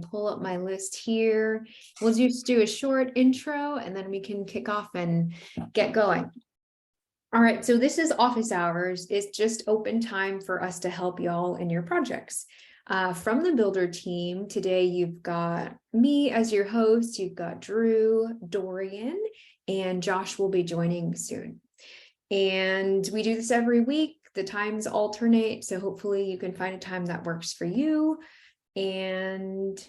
to pull up my list here. We'll just do a short intro and then we can kick off and get going. All right, so this is office hours. It's just open time for us to help y'all in your projects. From the Bildr team, today you've got me as your host, you've got Drew, Dorian, and Josh will be joining soon. And we do this every week. The times alternate, so hopefully you can find a time that works for you. And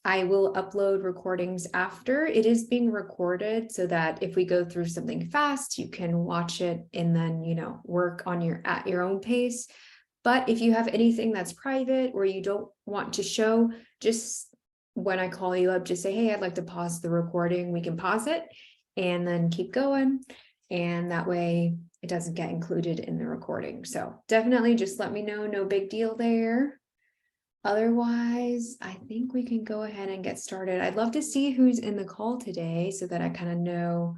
I will upload recordings after. It is being recorded so that if we go through something fast, you can watch it and then, work on at your own pace. But if you have anything that's private or you don't want to show, just when I call you up, just say, hey, I'd like to pause the recording. We can pause it and then keep going. And that way it doesn't get included in the recording. So definitely just let me know. No big deal there. Otherwise, I think we can go ahead and get started. I'd love to see who's in the call today so that I kind of know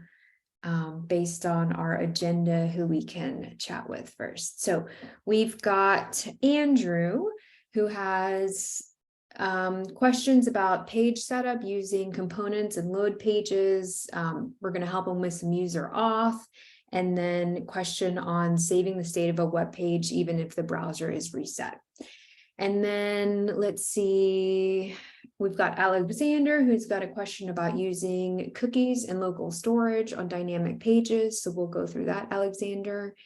based on our agenda who we can chat with first. So we've got Andrew, who has questions about page setup using components and load pages. We're going to help him with some user auth, and then question on saving the state of a web page even if the browser is reset. And then let's see, we've got Aleksander, who's got a question about using cookies and local storage on dynamic pages. So we'll go through that, Aleksander.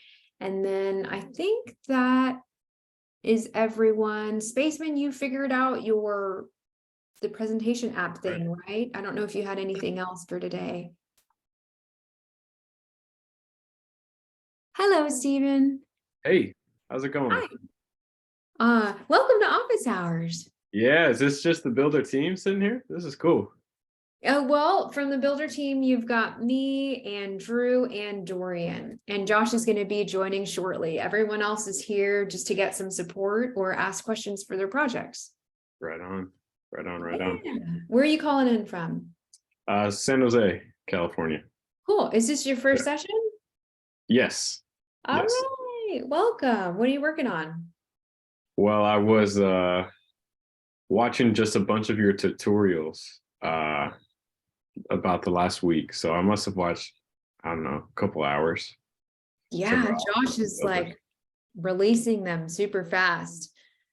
And then I think that is everyone. Spaceman, you figured out the presentation app thing, right? I don't know if you had anything else for today. Hello, Stephen. Hey, how's it going? Hi. Welcome to Office Hours. Yeah, is this just the Bildr team sitting here? This is cool. Well, from the Bildr team, you've got me and Drew and Dorian, and Josh is going to be joining shortly. Everyone else is here just to get some support or ask questions for their projects. Right on. Where are you calling in from? San Jose, California. Cool. Is this your first session? Yes. All right. Welcome. What are you working on? Well, I was watching just a bunch of your tutorials about the last week. So I must have watched, I don't know, a couple hours. Yeah, Josh is like releasing them super fast.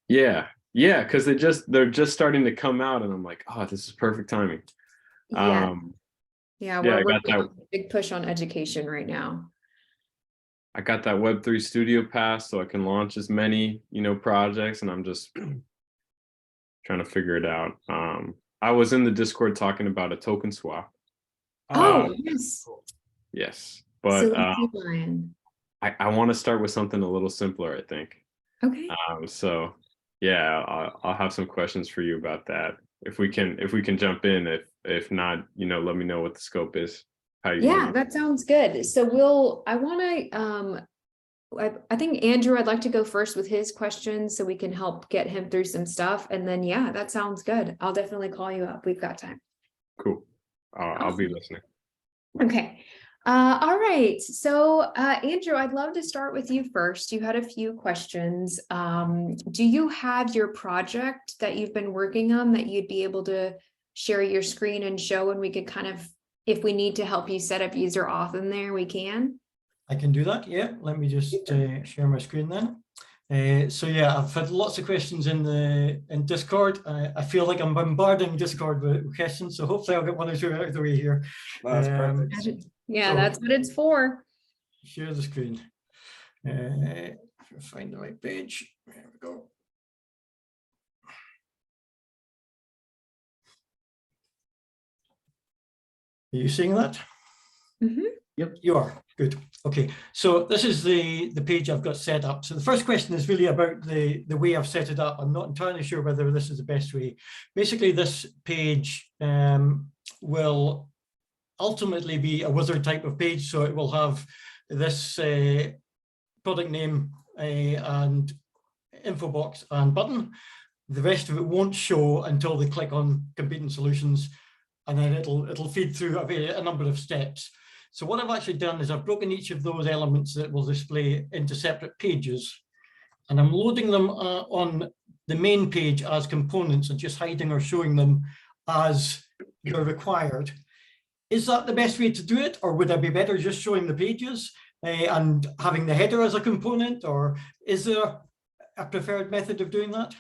Yeah, because they're just starting to come out and I'm like, oh, this is perfect timing. Yeah. We're working on a big push on education right now. I got that Web3 Studio Pass so I can launch as many, projects, and I'm just trying to figure it out. I was in the Discord talking about a token swap. Yes. Yes, but so I want to start with something a little simpler, I think. Okay. So yeah, I'll have some questions for you about that. If we can jump in, if not, let me know what the scope is. That sounds good. So I think Andrew, I'd like to go first with his questions so we can help get him through some stuff. And then, that sounds good. I'll definitely call you up. We've got time. Cool. I'll be listening. Okay. All right. So, Andrew, I'd love to start with you first. You had a few questions. Do you have your project that you've been working on that you'd be able to share your screen and show, and we could kind of, if we need to help you set up user auth in there, we can? I can do that, yeah. Let me just share my screen then. So yeah, I've had lots of questions in Discord. I feel like I'm bombarding Discord with questions, so hopefully I'll get one or two out of the way here. That's perfect. Yeah, that's what it's for. Share the screen. Find the right page. There we go. Are you seeing that? Mm-hmm. Yep, you are. Good. Okay, so this is the page I've got set up. So the first question is really about the way I've set it up. I'm not entirely sure whether this is the best way. Basically, this page will ultimately be a wizard type of page. So it will have this product name and info box and button. The rest of it won't show until they click on Competing Solutions, and then it'll feed through a number of steps. So what I've actually done is I've broken each of those elements that will display into separate pages, and I'm loading them on the main page as components and just hiding or showing them as they're required. Is that the best way to do it, or would I be better just showing the pages and having the header as a component, or is there a preferred method of doing that?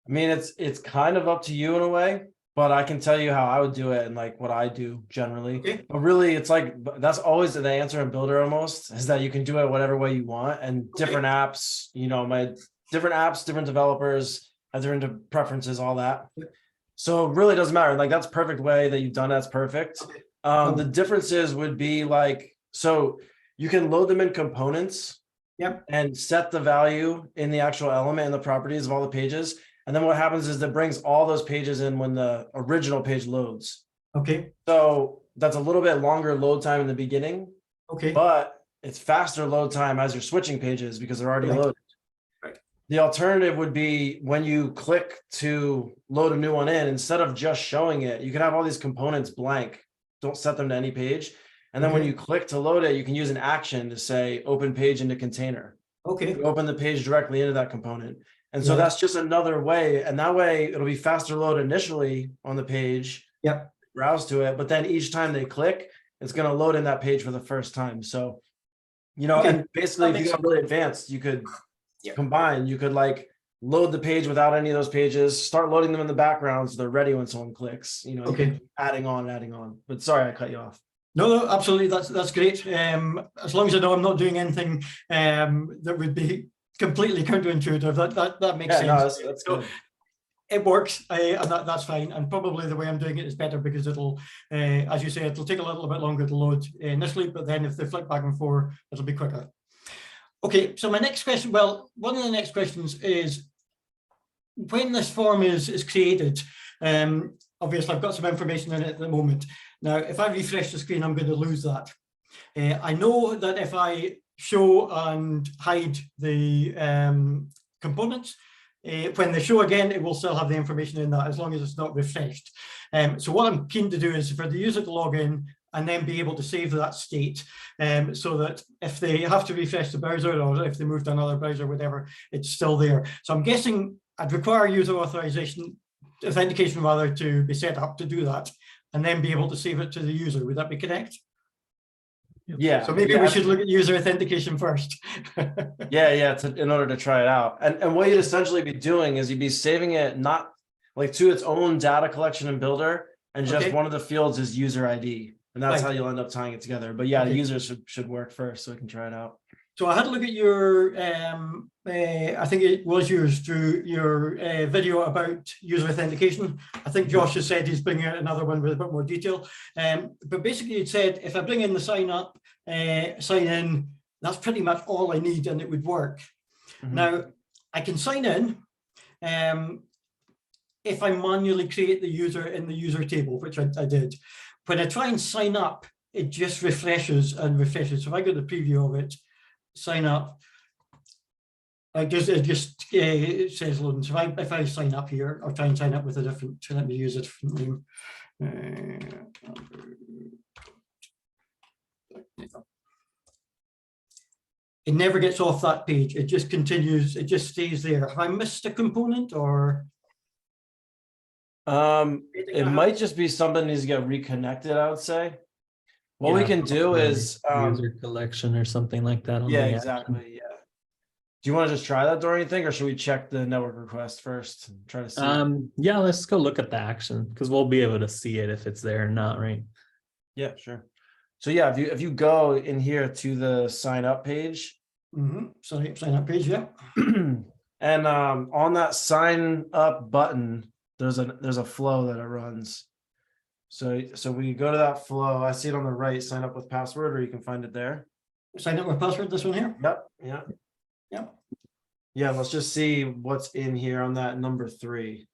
I mean, it's kind of up to you in a way, but I can tell you how I would do it and like what I do generally. Okay. But really, it's like that's always the answer in Bildr almost, is that you can do it whatever way you want, and different apps, you know, my different apps, different developers have different preferences, all that. So it really doesn't matter. Like that's perfect way that you've done. That's perfect. The differences would be like, so you can load them in components. Yep. And set the value in the actual element and the properties of all the pages. And then what happens is that brings all those pages in when the original page loads. Okay. So that's a little bit longer load time in the beginning, Okay. but it's faster load time as you're switching pages because they're already Right. loaded. Right. The alternative would be when you click to load a new one in, instead of just showing it, you can have all these components blank. Don't set them to any page. And then when Okay. you click to load it, you can use an action to say open page into container. Okay. You open the page directly into that component. And so Yeah. that's just another way. And that way it'll be faster load initially on the page. Yep. Browse to it. But then each time they click, it's going to load in that page for the first time. So, you know, Okay. and basically That if you makes got really advanced, you could Yeah. combine, you could like load the page without any of those pages, start loading them in the background so they're ready when someone clicks, you know, you Okay. keep adding on. But sorry, I cut you off. No, absolutely. That's great. As long as I know I'm not doing anything that would be completely counterintuitive, that makes Yeah, sense. no, that's So good. it works, and that's fine. And probably the way I'm doing it is better because it'll, as you say, it'll take a little bit longer to load initially, but then if they flick back and forth, it'll be quicker. Okay, so my next question, well, one of the next questions is, when this form is created, obviously I've got some information in it at the moment. Now, if I refresh the screen, I'm going to lose that. I know that if I show and hide the components, when they show again, it will still have the information in that as long as it's not refreshed. So what I'm keen to do is for the user to log in and then be able to save that state, so that if they have to refresh the browser or if they move to another browser, whatever, it's still there. So I'm guessing I'd require user authentication rather to be set up to do that, and then be able to save it to the user. Would that be correct? Yeah. So maybe yeah, we should look at user authentication first. Yeah, in order to try it out. And what you'd essentially be doing is you'd be saving it not like to its own data collection in Bildr, and just Okay. one of the fields is user ID. And that's Right. how you'll end up tying it together. But yeah, Okay. the user should work first so we can try it out. So I had a look at your, I think it was yours, through your video about user authentication. I think Josh has said he's bringing out another one with a bit more detail. But basically it said, if I bring in the sign up, sign in, that's pretty much all I need and it would work. Mhm. Now, I can sign in if I manually create the user in the user table, which I did. When I try and sign up, it just refreshes and refreshes. So if I go to the preview of it, sign up, it just says loading. So if I sign up here, I'll try and sign up with a different, let me use a different name. It never gets off that page. It just continues, it just stays there. Have I missed a component or? It might just be something that needs to get reconnected, I would say. What we Yeah, can do probably is user collection or something like that. On yeah, the exactly. action. Yeah. Do you want to just try that or anything, or should we check the network request first and try to see? Yeah, let's go look at the action because we'll be able to see it if it's there or not, right? Yeah, sure. So yeah, if you go in here to the sign up page, Sorry, sign up page, yeah. and on that sign up button, there's a flow that it runs. So we go to that flow. I see it on the right, sign up with password, or you can find it there. Sign up with password, this one here? Yep. Yeah. Yep. Yeah, let's just see what's in here on that number 3.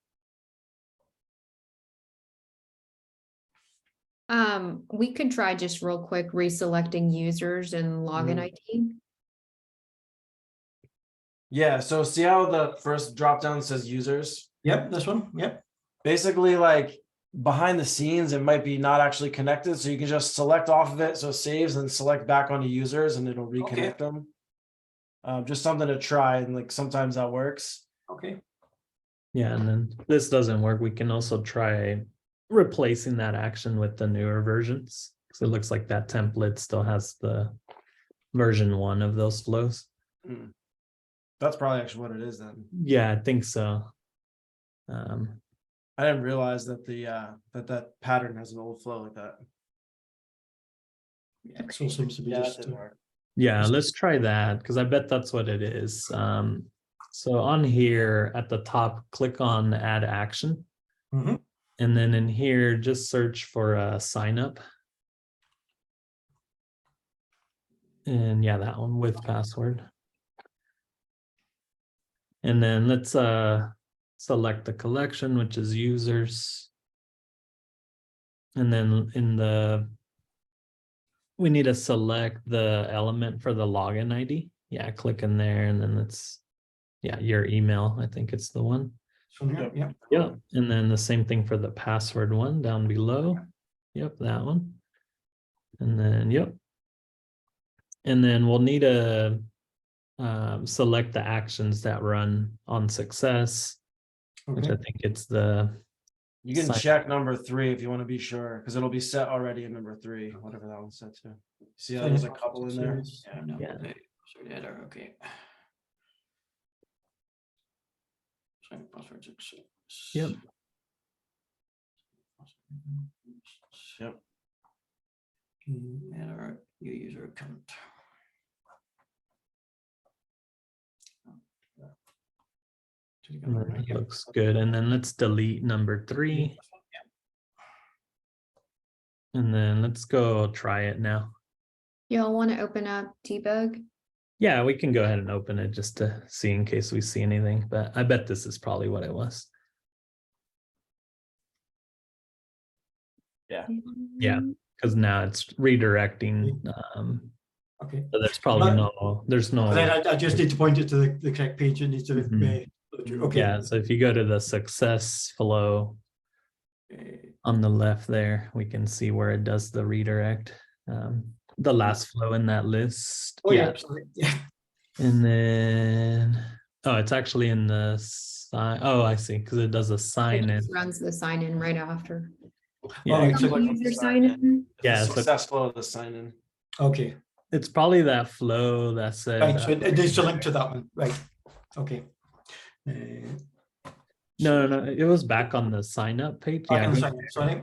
We could try just real quick reselecting users and login ID. Yeah, so see how the first drop down says users? Yep, this one, yep. Basically, like behind the scenes, it might be not actually connected. So you can just select off of it. So it saves and select back onto users and it'll reconnect them. Just something to try. And like sometimes that works. Okay. Yeah, and then this doesn't work. We can also try replacing that action with the newer versions. So it looks like that template still has the version 1 of those flows. That's probably actually what it is then. Yeah, I think so. I didn't realize that that pattern has an old flow like that. Yeah, so it seems to be Yeah, that just. didn't work. Yeah, let's try that because I bet that's what it is. So on here at the top, click on add action. Mhm. And then in here, just search for a sign up. And yeah, that one with password. And then let's select the collection, which is users. And then we need to select the element for the login ID. Yeah, click in there and then it's, yeah, your email. I think it's the one. Yeah. Yeah, and then the same thing for the password one down below. Yep, that one. And then, yep. And then we'll need to select the actions that run on success, which I think it's the. You can sign- check number 3 if you want to be sure, because it'll be set already in number 3, whatever that one's set to. See how there's a couple in there? Yeah. Okay. Password success. Yep. Yep. Enter your user account. That looks good. And then let's delete number 3. And then let's go try it now. Y'all want to open up debug? Yeah, we can go ahead and open it just to see in case we see anything, but I bet this is probably what it was. Yeah, because now it's redirecting. Okay. So there's probably there's no. Then I just need to point it to the correct page. It needs to. Okay. Yeah, so if you go to the success flow on the left there, we can see where it does the redirect. The last flow in that list. Oh yeah. Yeah. And then, oh, it's actually in the sign. Oh, I see, because it does a sign in. Runs the sign in right after. Yeah, All right, so User sign in. yeah, The so success flow of the sign in. Okay. it's probably that flow that said. Right. So it needs to link to that one. Right. Okay. No, it was back on the sign up page. Yeah, Sorry.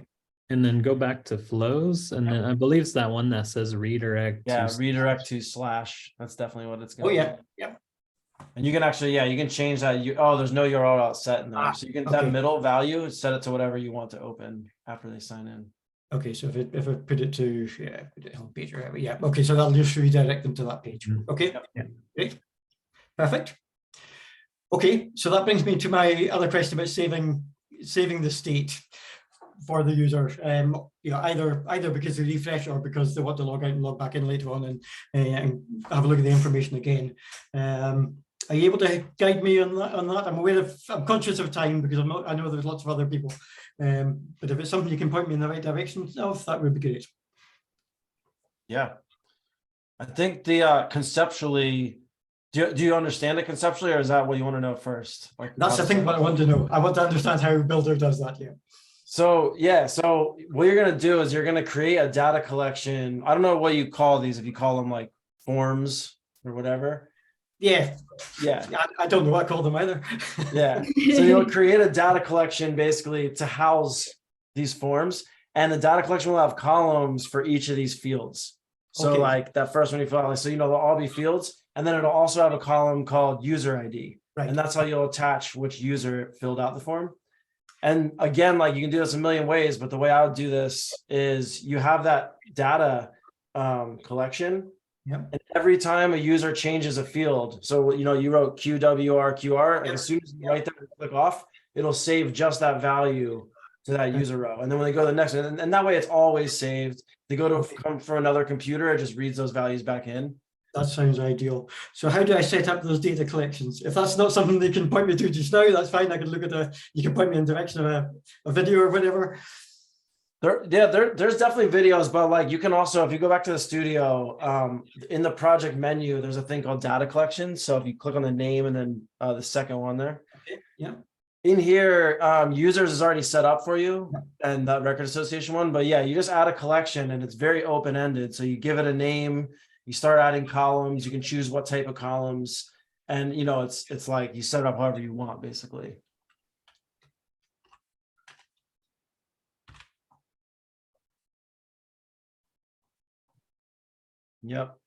and then go back to flows, and then I believe it's that one that says redirect. Yeah, to redirect to slash. That's definitely what it's going Oh to yeah. Yeah. And you can actually, you can change that. There's no URL set in there. So you can that okay. middle value, set it to whatever you want to open after they sign in. Okay, so if I put it to put it on page or whatever, yeah. Okay, so that'll just redirect them to that page. Okay, great, perfect. Okay, so that brings me to my other question about saving the state for the user. Either because they refresh or because they want to log out and log back in later on and have a look at the information again. Are you able to guide me on that? I'm conscious of time because I know there's lots of other people. But if it's something you can point me in the right direction of, that would be great. Yeah. I think the conceptually, do you understand it conceptually, or is that what you want to know first? Like, that's the thing what I want to know. I want to understand how Bildr does that, yeah. So what you're going to do is you're going to create a data collection. I don't know what you call these, if you call them like forms or whatever. Yeah. I don't know what I call them either. Yeah. So you'll create a data collection basically to house these forms, and the data collection will have columns for each of these fields. So Okay. like that first one you fill out, so they'll all be fields, and then it'll also have a column called user ID. Right. And that's how you'll attach which user filled out the form. And again, like you can do this a million ways, but the way I would do this is you have that data collection. Yep. And every time a user changes a field, so you wrote QWR, like as soon as you write that and click off, it'll save just that value to that user row. And then when they go to the next one, and that way it's always saved. They go to come from another computer, it just reads those values back in. That sounds ideal. So how do I set up those data collections? If that's not something they can point me to just now, that's fine. I can look at you can point me in the direction of a video or whatever. There's definitely videos, but like you can also, if you go back to the studio, in the project menu, there's a thing called data collection. So if you click on the name and then the second one there, Yeah. In here, users is already set up for you and that record association one, but yeah, you just add a collection and it's very open-ended. So you give it a name, you start adding columns, you can choose what type of columns, and it's like you set it up however you want, basically. Yep.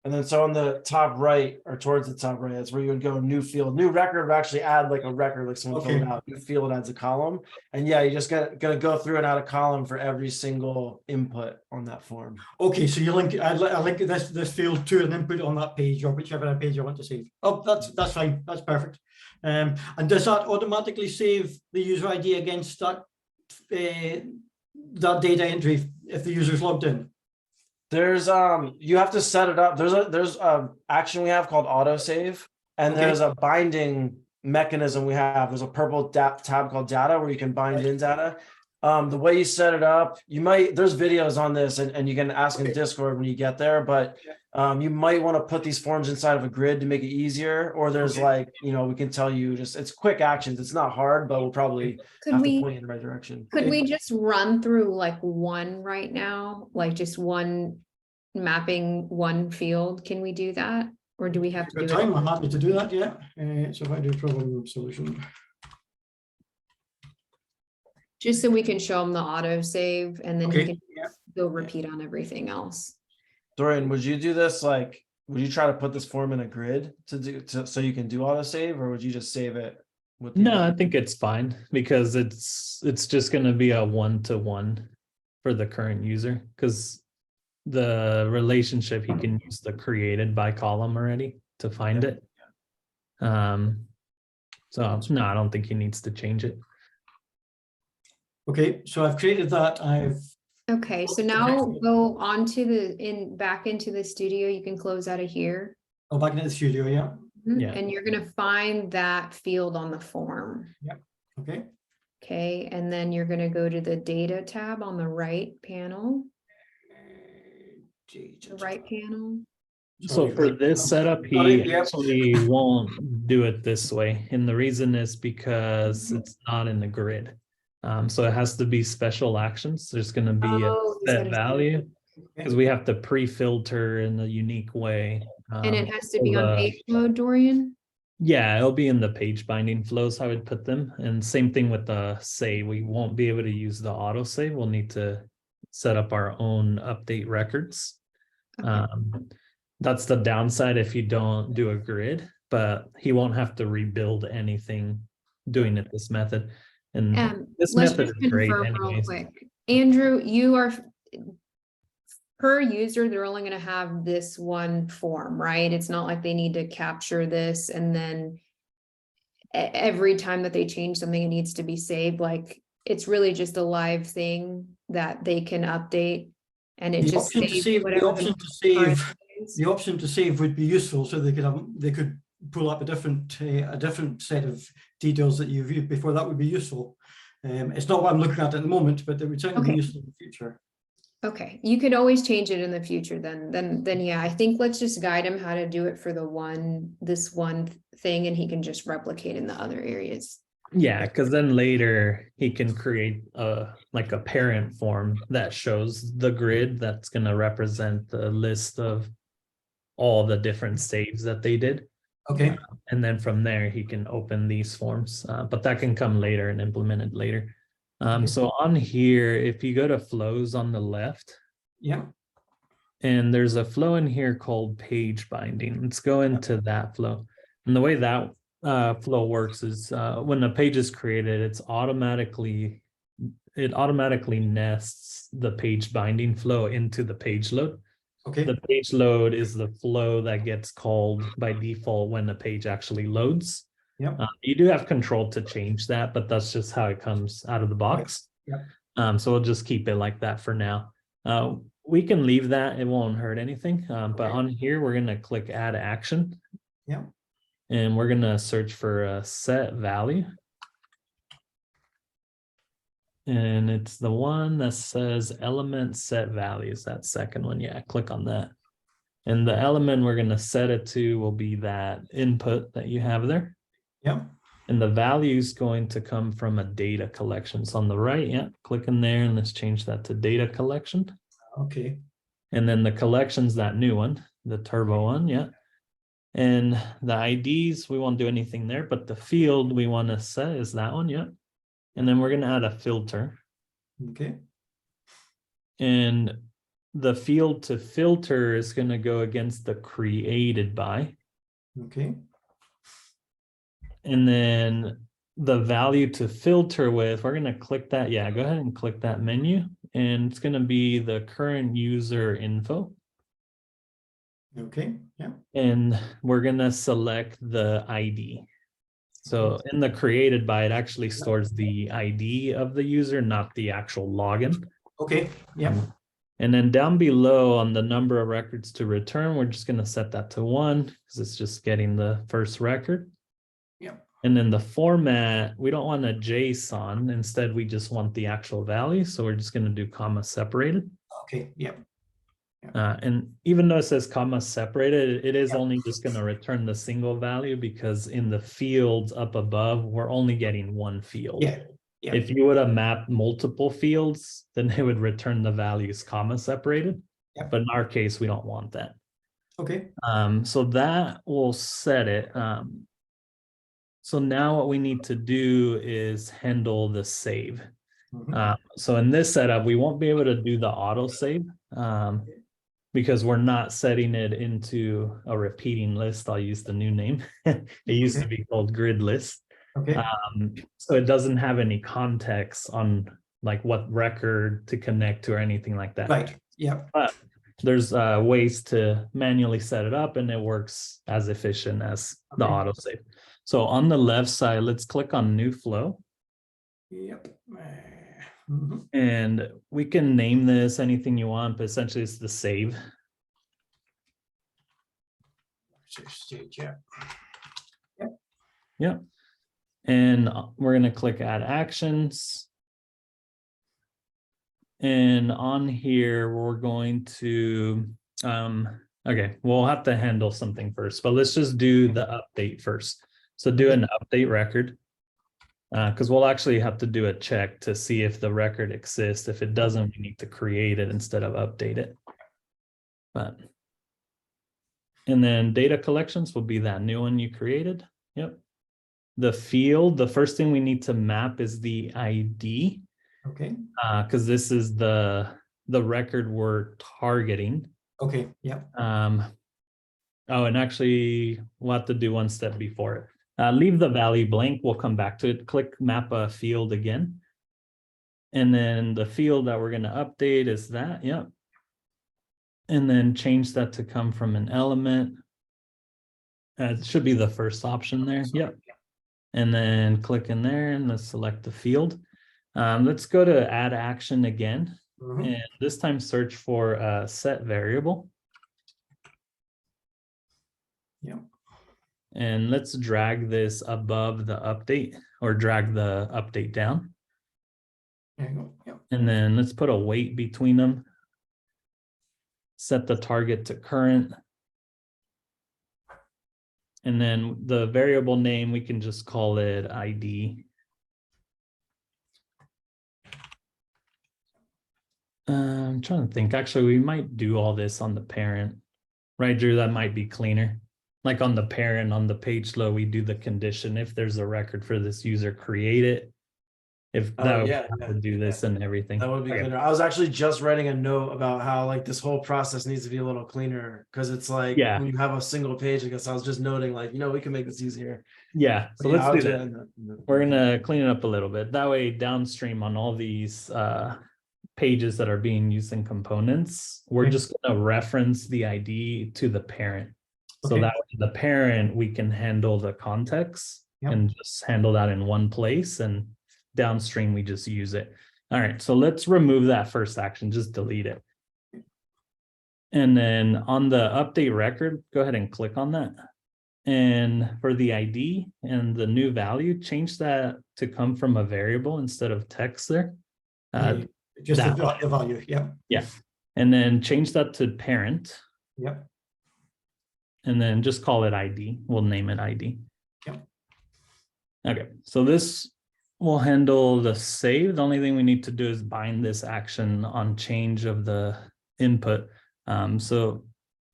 And then so on the top right or towards the top right, that's where you would go new field, new record would actually add like a record, like someone filled it out. New field adds a column. And yeah, you just gonna go through and add a column for every single input on that form. Okay, so you link I link this field to an input on that page or whichever page I want to save. Oh, that's fine. That's perfect. And does that automatically save the user ID against that that data entry if the user's logged in? There's you have to set it up. There's a action we have called autosave, and there's a binding mechanism we have. There's a purple tab called data where you can bind in data. The way you set it up, there's videos on this and you can ask in Discord when you get there, but you might want to put these forms inside of a grid to make it easier, or there's like, we can tell you it's quick actions. It's not hard, but we'll probably have to point you in the right direction. Could we just run through like one right now, like just one mapping one field? Can we do that? Or do we have to do time? it? I'm happy to do that, yeah. So if I do problem solution. Just so we can show them the auto save and then you can Yeah. go repeat on everything else. Dorian, would you do this would you try to put this form in a grid so you can do autosave, or would you just save it with No, I think it's fine because it's just going to be a 1-to-1 for the current user, because the relationship he can use the created by column already to find it. So no, I don't think he needs to change it. Okay, so I've created that. Okay, so now go on to back into the studio. You can close out of here. Oh, back into the studio, yeah. Yeah. And you're gonna find that field on the form. Okay. Okay, and then you're gonna go to the data tab on the right panel. The right panel. So for this setup, he actually won't do it this way. And the reason is because it's not in the grid. So it has to be special actions. There's going to be a set value because we have to pre-filter in a unique way. And it has to be on page mode, Dorian? Yeah, it'll be in the page binding flows, I would put them. And same thing with the save. We won't be able to use the auto save. We'll need to set up our own update records. Okay. That's the downside if you don't do a grid, but he won't have to rebuild anything doing it this method. And this let's method just is great confirm real anyways. quick. Andrew, you are per user, they're only going to have this one form, right? It's not like they need to capture this and then every time that they change something, it needs to be saved. Like it's really just a live thing that they can update, and it just saves whatever the option to save would be useful, so they could pull up a different set of details that you've viewed before. That would be useful. It's not what I'm looking at the moment, but it would certainly be useful in the future. Okay, you could always change it in the future. Then yeah, I think let's just guide him how to do it for this one thing, and he can just replicate in the other areas. Yeah, because then later he can create like a parent form that shows the grid that's going to represent the list of all the different saves that they did. Okay. And then from there he can open these forms, but that can come later and implemented later. So on here, if you go to flows on the left, and there's a flow in here called page binding. Let's go into that flow. And the way that flow works is when a page is created, it automatically nests the page binding flow into the page load. Okay. The page load is the flow that gets called by default when the page actually loads. You do have control to change that, but that's just how it comes out of the box. So we'll just keep it like that for now. We can leave that, it won't hurt anything. But on here, we're going to click add action. And we're going to search for a set value. And it's the one that says element set values, that second one. Yeah, click on that. And the element we're going to set it to will be that input that you have there. And the value is going to come from a data collection. So on the right, yeah, click in there and let's change that to data collection. Okay. And then the collection's that new one, the turbo one, yeah. And the IDs, we won't do anything there, but the field we want to set is that one, yeah. And then we're going to add a filter. Okay. And the field to filter is going to go against the created by. Okay. And then the value to filter with, we're going to click that. Yeah, go ahead and click that menu. And it's going to be the current user info. Okay. Yeah. And we're going to select the ID. So in the created by, it actually stores the ID of the user, not the actual login. Okay. Yeah. And then down below on the number of records to return, we're just going to set that to 1 because it's just getting the first record. Yeah. And then the format, we don't want a JSON. Instead, we just want the actual value. So we're just going to do comma separated. Okay. Yeah. And even though it says comma separated, it is Yeah. only just going to return the single value because in the fields up above, we're only getting one field. Yeah. Yeah. If you would have mapped multiple fields, then it would return the values comma separated. Yeah. But in our case, we don't want that. Okay. So that will set it. So now what we need to do is handle the save. Mhm. So in this setup, we won't be able to do the auto save because we're not setting it into a repeating list. I'll use the new name. It used to be called grid list. Okay. So it doesn't have any context on like what record to connect to or anything like that. Right. Yeah. But there's ways to manually set it up and it works as efficient as the Okay. autosave. So on the left side, let's click on new flow. Yep. Mhm. And we can name this anything you want, but essentially it's the save. Stage, yeah. Yep. And we're going to click add actions. And on here, we're going to, okay, we'll have to handle something first, but let's just do the update first. So do an update record, because we'll actually have to do a check to see if the record exists. If it doesn't, we need to create it instead of update it. But, and then data collections will be that new one you created. Yep. The field, the first thing we need to map is the ID. Okay. Because this is the record we're targeting. Okay. Yeah. Oh, and actually we'll have to do one step before it. Leave the value blank. We'll come back to it. Click map a field again. And then the field that we're going to update is that. Yep. And then change that to come from an element. It should be the first option there. Yep. And then click in there and let's select the field. Let's go to add action again. Mhm. And this time search for a set variable. Yeah. And let's drag this above the update or drag the update down. There you go. Yeah. And then let's put a weight between them. Set the target to current. And then the variable name, we can just call it ID. I'm trying to think. Actually, we might do all this on the parent. Right, Drew? That might be cleaner. Like on the parent, on the page flow, we do the condition. If there's a record for this user, create it. If that would have to do this and everything. That would be Okay. cleaner. I was actually just writing a note about how like this whole process needs to be a little cleaner because it's like Yeah. when you have a single page, I guess I was just noting like, we can make this easier. Yeah, so But yeah, I'll let's do do that. that. We're gonna clean it up a little bit. That way downstream on all these pages that are being used in components, we're Okay. just gonna reference the ID to the parent. So Okay. that way the parent, we can handle the context Yep. and just handle that in one place, and downstream we just use it. All right, so let's remove that first action, just delete it. And then on the update record, go ahead and click on that. And for the ID and the new value, change that to come from a variable instead of text there. Yeah, just that the value. Yeah. Yeah. And then change that to parent. Yeah. And then just call it ID. We'll name it ID. Yep. Okay, so this will handle the save. The only thing we need to do is bind this action on change of the input. So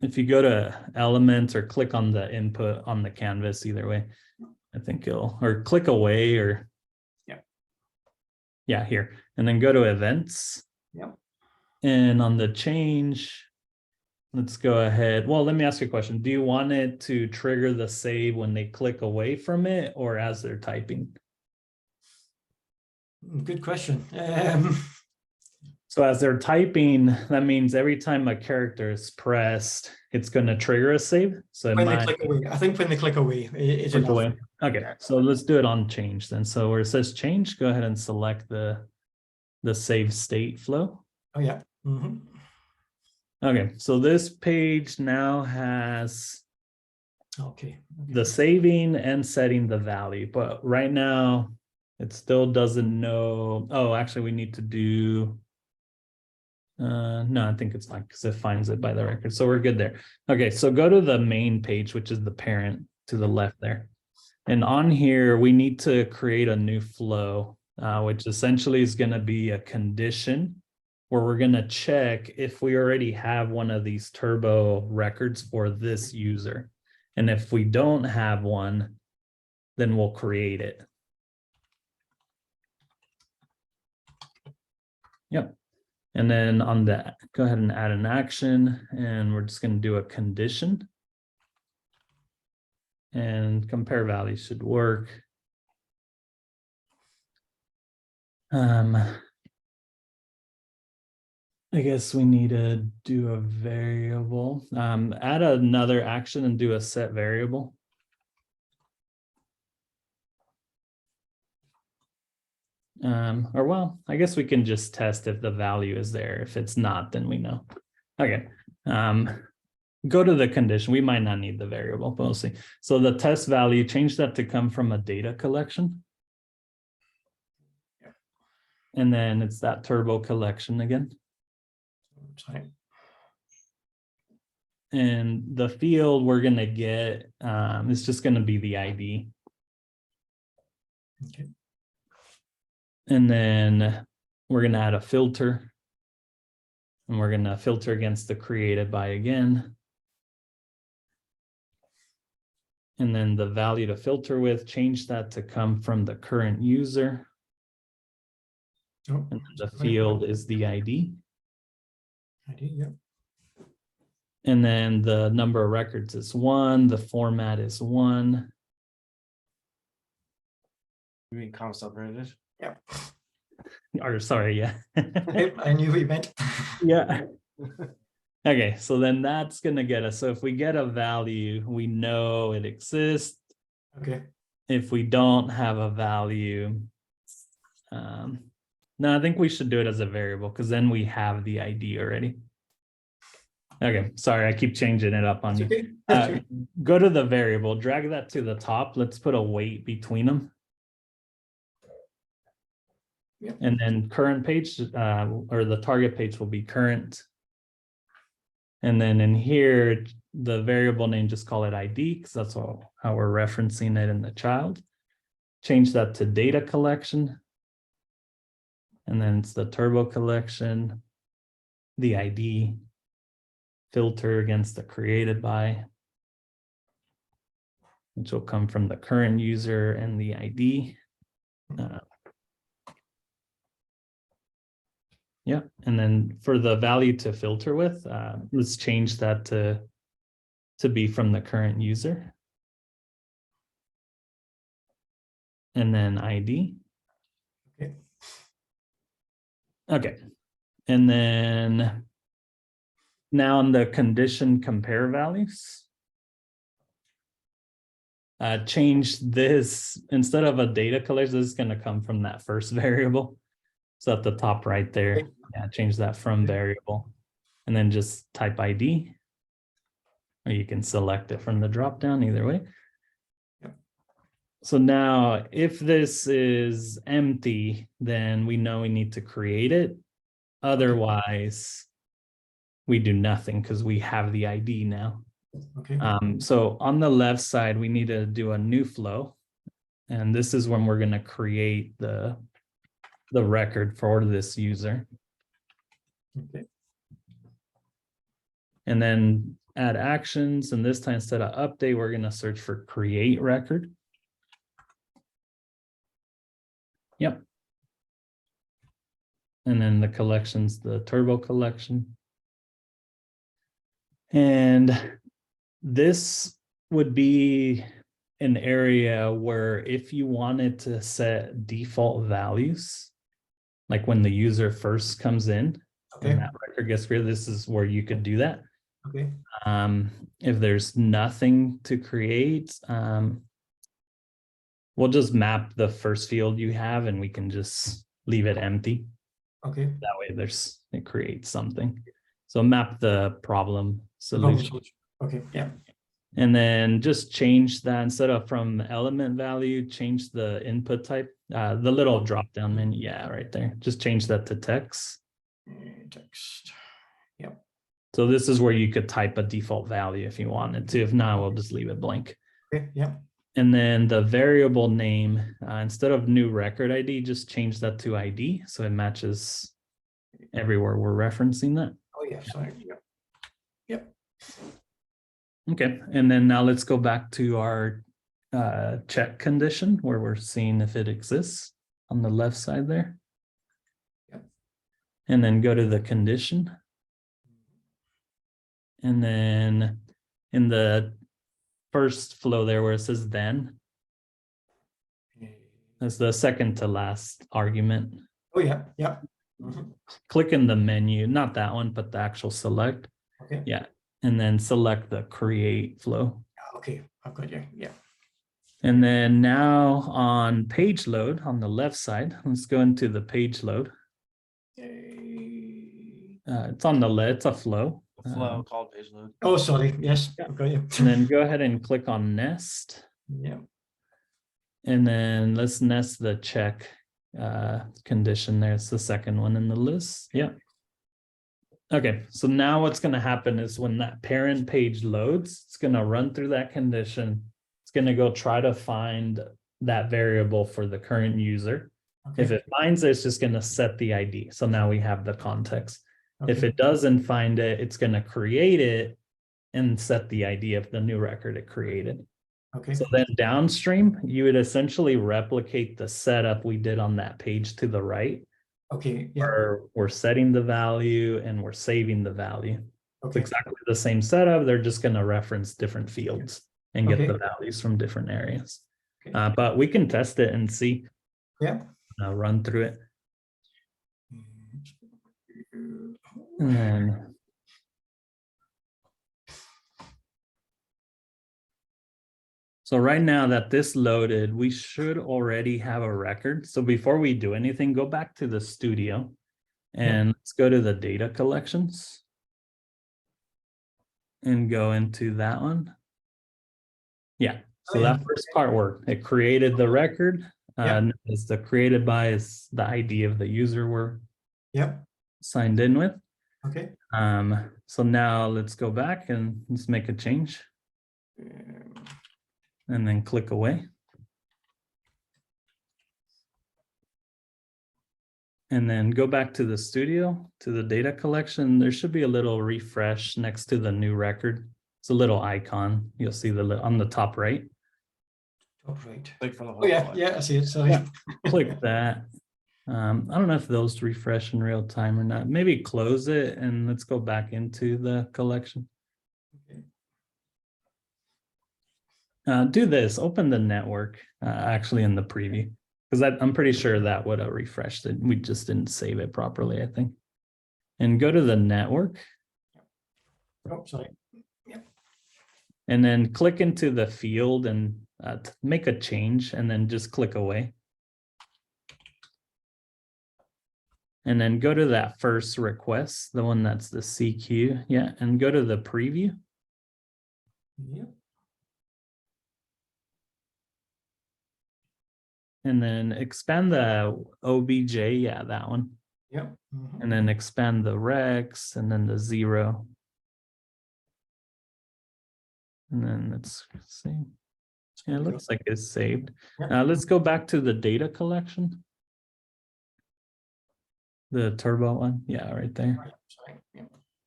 if you go to elements or click on the input on the canvas, either way, I think you'll, or click away or. Yeah, here, and then go to events. Yep. And on the change, let's go ahead. Well, let me ask you a question. Do you want it to trigger the save when they click away from it or as they're typing? Good question. So as they're typing, that means every time a character is pressed, it's going to trigger a save. So it When they might click away, I think when they click away, is click enough. away. Okay, so let's do it on change then. So where it says change, go ahead and select the save state flow. Oh yeah. Mm-hmm. Okay, so this page now has Okay. the saving and setting the value, but right now it still doesn't know. Oh, actually we need to do, no, I think it's fine because it finds it by the record. So we're good there. Okay, so go to the main page, which is the parent to the left there. And on here, we need to create a new flow, which essentially is going to be a condition where we're going to check if we already have one of these turbo records for this user. And if we don't have one, then we'll create it. Yep. And then on that, go ahead and add an action, and we're just going to do a condition. And compare values should work. I guess we need to do a variable. Add another action and do a set variable. Or well, I guess we can just test if the value is there. If it's not, then we know. Okay. Go to the condition. We might not need the variable, but we'll see. So the test value, change that to come from a data collection. And then it's that turbo collection again. Sorry. And the field we're going to get is just going to be the ID. Okay. And then we're going to add a filter. And we're going to filter against the created by again. And then the value to filter with, change that to come from the current user. Oh, And the field is the ID. ID, yeah. And then the number of records is 1. The format is 1. You mean comma separated? Yeah. Or sorry, yeah. I knew what you meant. Yeah. Okay, so then that's going to get us. So if we get a value, we know it exists. Okay. If we don't have a value, no, I think we should do it as a variable because then we have the ID already. Okay, sorry, I keep changing it up on you. Okay. Go to the variable, drag that to the top. Let's put a weight between them. Yep. And then current page or the target page will be current. And then in here, the variable name, just call it ID because that's how we're referencing it in the child. Change that to data collection. And then it's the turbo collection, the ID, filter against the created by, which will come from the current user and the ID. Yeah, and then for the value to filter with, let's change that to be from the current user. And then ID. Okay. Okay, and then now on the condition compare values, change this, instead of a data collection, this is going to come from that first variable. So at the top right there, Okay. yeah, change that from variable and then just type ID, or you can select it from the drop down either way. Yep. So now if this is empty, then we know we need to create it. Otherwise, we do nothing because we have the ID now. Okay. So on the left side, we need to do a new flow. And this is when we're going to create the record for this user. Okay. And then add actions. And this time, instead of update, we're going to search for create record. Yep. And then the collection's the turbo collection. And this would be an area where if you wanted to set default values, like when the user first comes in Okay. and that record gets created, this is where you could do that. Okay. If there's nothing to create, we'll just map the first field you have and we can just leave it empty. Okay. That way it creates something. So map the problem solution. Okay. Yeah. And then just change that instead of from element value, change the input type, the little drop down menu. Yeah, right there. Just change that to text. Text. Yep. So this is where you could type a default value if you wanted to. If not, we'll just leave it blank. Okay. Yeah. And then the variable name, instead of new record ID, just change that to ID. So it matches everywhere we're referencing that. Oh, yeah. Sorry. Yep. Yep. Okay, and then now let's go back to our check condition where we're seeing if it exists on the left side there. Yep. And then go to the condition. And then in the first flow there where it says then, that's the second to last argument. Oh, yeah. Yeah. Mm-hmm. Click in the menu, not that one, but the actual select. Okay. Yeah. And then select the create flow. Okay, I've got you. Yeah. And then now on page load on the left side, let's go into the page load. It's on the left, it's a flow. Flow called page load. Oh, sorry. Yes, Yeah. I've got you. And then go ahead and click on nest. Yeah. And then let's nest the check condition there. It's the second one in the list. Yeah. Okay, so now what's going to happen is when that parent page loads, it's going to run through that condition. It's going to go try to find that variable for the current user. Okay. If it finds it, it's just going to set the ID. So now we have the context. If Okay. it doesn't find it, it's going to create it and set the ID of the new record it created. Okay. So then downstream, you would essentially replicate the setup we did on that page to the right. Okay. Yeah. Where we're setting the value and we're saving the value. It's Okay. exactly the same setup. They're just going to reference different fields and get Okay. the values from different areas. Okay. But we can test it and see. Yeah. Run through it. And then so right now that this loaded, we should already have a record. So before we do anything, go back to the studio and let's go to the data collections and go into that one. Yeah, so Oh, yeah. that first part worked. It created the record. It's the created by is the ID of the user we're signed in with. Okay. So now let's go back and let's make a change. And then click away. And then go back to the studio, to the data collection. There should be a little refresh next to the new record. It's a little icon. You'll see on the top right. Top right. Click for the whole Oh, yeah. file. Yeah, I see it. Sorry. Yeah. Click that. I don't know if those refresh in real time or not. Maybe close it and let's go back into the collection. Do this, open the network actually in the preview, because I'm pretty sure that would have refreshed it. We just didn't save it properly, I think. And go to the network. Oh, sorry. Yeah. And then click into the field and make a change and then just click away. And then go to that first request, the one that's the CQ. Yeah, and go to the preview. Yeah. And then expand the OBJ, yeah, that one. Yep. Mhm. And then expand the Rex and then the 0. And then let's see. Yeah, it looks like it's saved. Yeah. Let's go back to the data collection. The turbo one. Yeah, right there. Right, sorry. Yeah.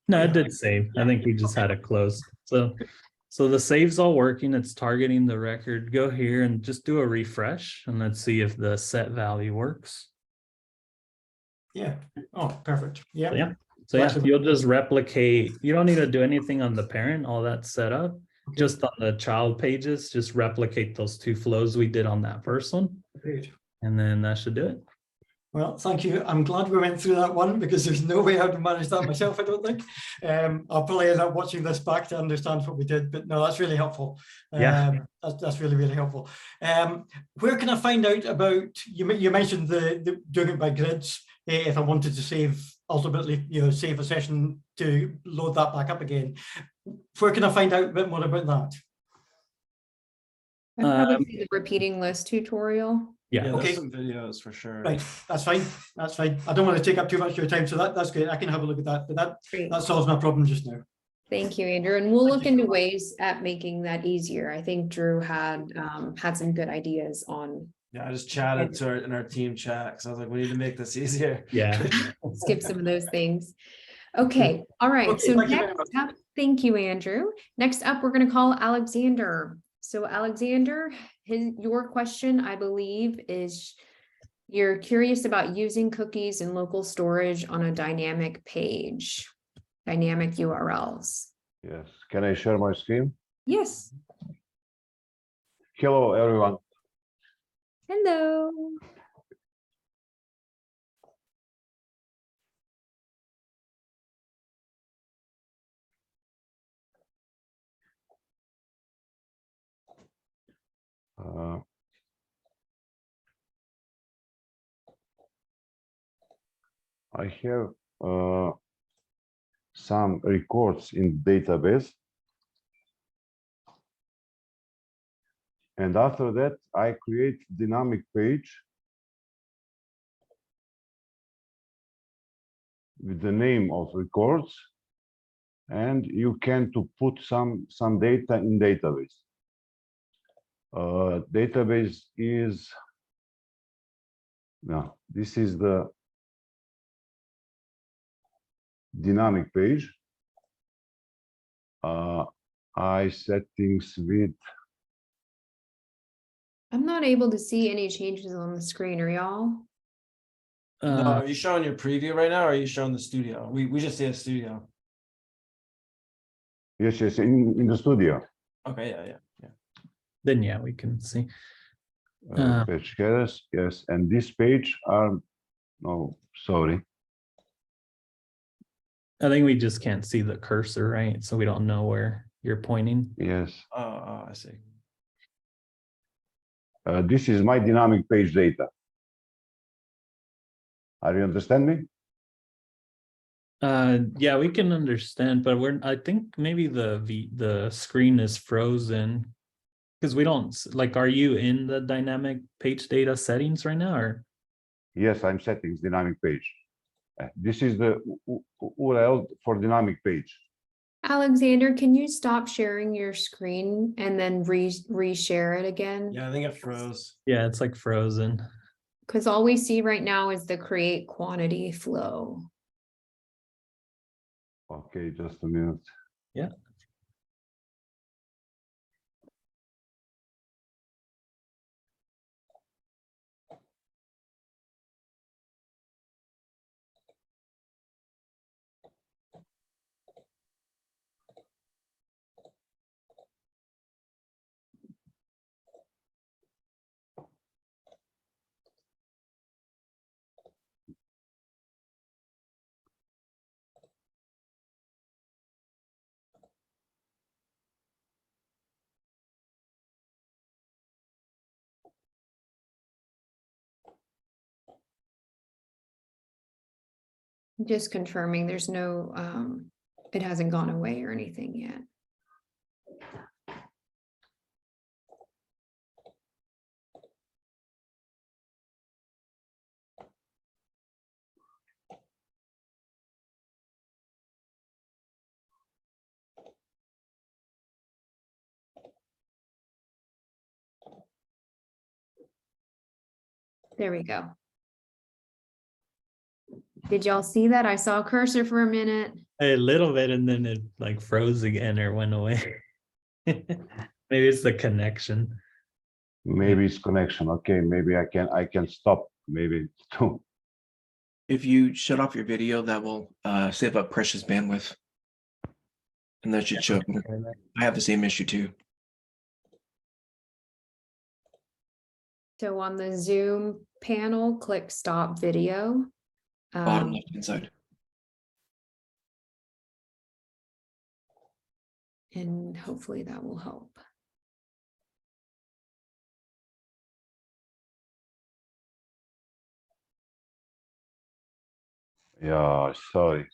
No, Yeah. it did save. I think we just had it closed. So the save's all working. It's targeting the record. Go here and just do a refresh and let's see if the set value works. Yeah. Oh, perfect. Yeah. So, yeah. So yeah, you'll just replicate. You don't need to do anything on the parent. All that's set up. Okay. Just on the child pages, just replicate those two flows we did on that first one. Great. And then that should do it. Well, thank you. I'm glad we went through that one because there's no way I'd have managed that myself, I don't think. I'll probably end up watching this back to understand what we did, but no, that's really helpful. Yeah. That's really, really helpful. Where can I find out about, you mentioned the doing it by grids, if I wanted to save, ultimately, save a session to load that back up again. Where can I find out a bit more about that? I'd probably see the repeating list tutorial. Yeah. There's Okay. some videos for sure. Right, that's fine. That's fine. I don't want to take up too much of your time, so that's great. I can have a look at that, but Great. that solves my problem just now. Thank you, Andrew. And we'll Thank look you into so much. ways at making that easier. I think Drew had some good ideas on Yeah, I just chatted to in our team chat because I was like, we need to make this easier. Yeah. skip some of those things. Okay, all right. Okay, So thank you very next up, thank you, Andrew. Next up, we're going to call Alexander. So Alexander, your question, I believe, is you're curious about using cookies in local storage on a dynamic page, dynamic URLs. Yes. Can I share my screen? Yes. Hello, everyone. Hello. I have some records in database. And after that, I create dynamic page with the name of records. And you can to put some data in database. Database is, no, this is the dynamic page. I settings with, I'm not able to see any changes on the screen. Are y'all? No, are you showing your preview right now or are you showing the studio? We just see a studio. yes, in the studio. Okay, yeah. Then yeah, we can see. Page headers, yes, and this page are, no, sorry. I think we just can't see the cursor, right? So we don't know where you're pointing. Yes, Oh, I see. this is my dynamic page data. Are you understand me? Yeah, we can understand, but I think maybe the screen is frozen because we don't like, are you in the dynamic page data settings right now or? Yes, I'm settings dynamic page. This is the URL for dynamic page. Alexander, can you stop sharing your screen and then reshare it again? Yeah, I think it froze. Yeah, it's like frozen. Because all we see right now is the create quantity flow. Okay, just a minute. Yeah. Just confirming there's no, it hasn't gone away or anything yet. There we go. Did y'all see that? I saw a cursor for a minute. A little bit, and then it like froze again or went away. Maybe it's the connection. Maybe it's connection. Okay, maybe I can stop. Maybe too. If you shut off your video, that will save up precious bandwidth. And that should show. I have the same issue too. So on the Zoom panel, click stop video. Bottom left hand side. And hopefully that will help. Yeah, sorry.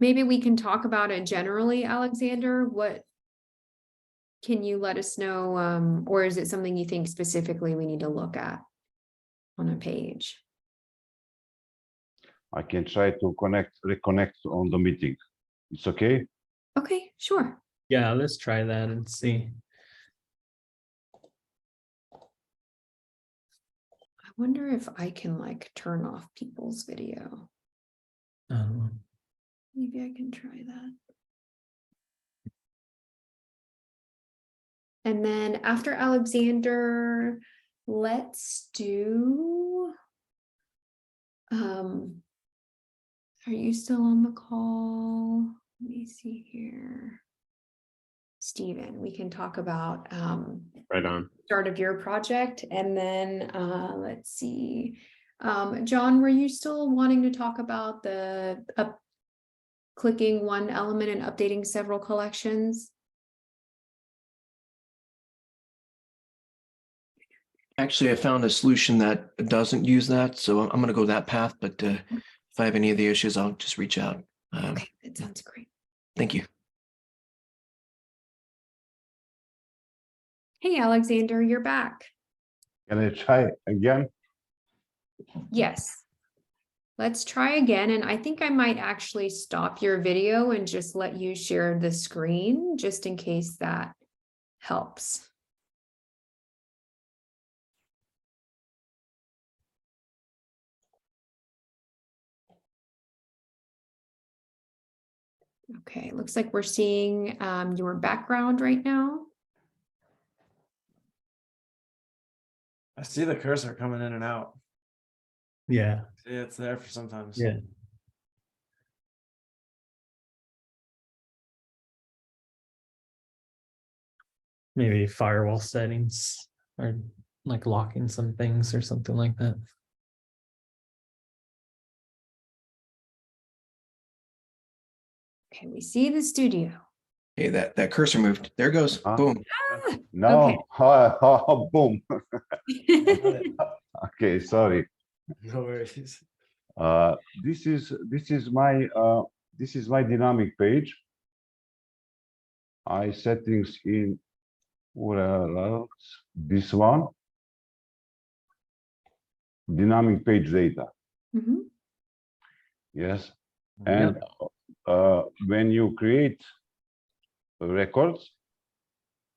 Maybe we can talk about it generally, Alexander. What can you let us know? Or is it something you think specifically we need to look at on a page? I can try to reconnect on the meeting. It's okay? Okay, sure. Yeah, let's try that and see. I wonder if I can like turn off people's video. Maybe I can try that. And then after Alexander, let's do, are you still on the call? Let me see here. Stephen, we can talk about Right on. start of your project, and then let's see. John, were you still wanting to talk about the clicking one element and updating several collections? Actually, I found a solution that doesn't use that, so I'm going to go that path. But if I have any of the issues, I'll just reach out. Okay, that sounds great. Thank you. Hey, Alexander, you're back. Can I try again? Yes. Let's try again. And I think I might actually stop your video and just let you share the screen, just in case that helps. Okay, looks like we're seeing your background right now. I see the cursor coming in and out. Yeah. See, it's there for sometimes. Yeah. Maybe firewall settings or like locking some things or something like that. Okay, we see the studio. Hey, that cursor moved. There it goes. Huh? Boom. No. Okay. Boom. Okay, sorry. No worries. This is my dynamic page. I settings in this one. Dynamic page data. Mhm. Yes. And when you create records,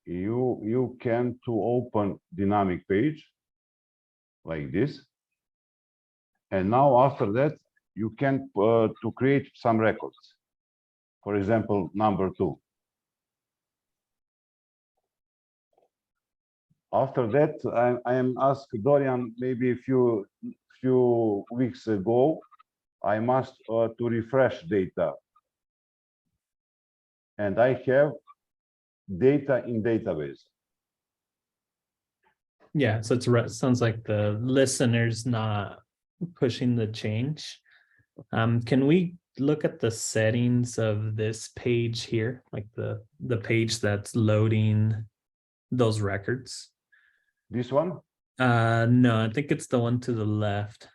you can to open dynamic page like this. And now after that, you can to create some records. For example, number 2. After that, I am asked Dorian maybe a few weeks ago, I must to refresh data. And I have data in database. Yeah, so sounds like the listener's not pushing the change. Can we look at the settings of this page here, like the page that's loading those records? This one? No, I think it's the one to the left,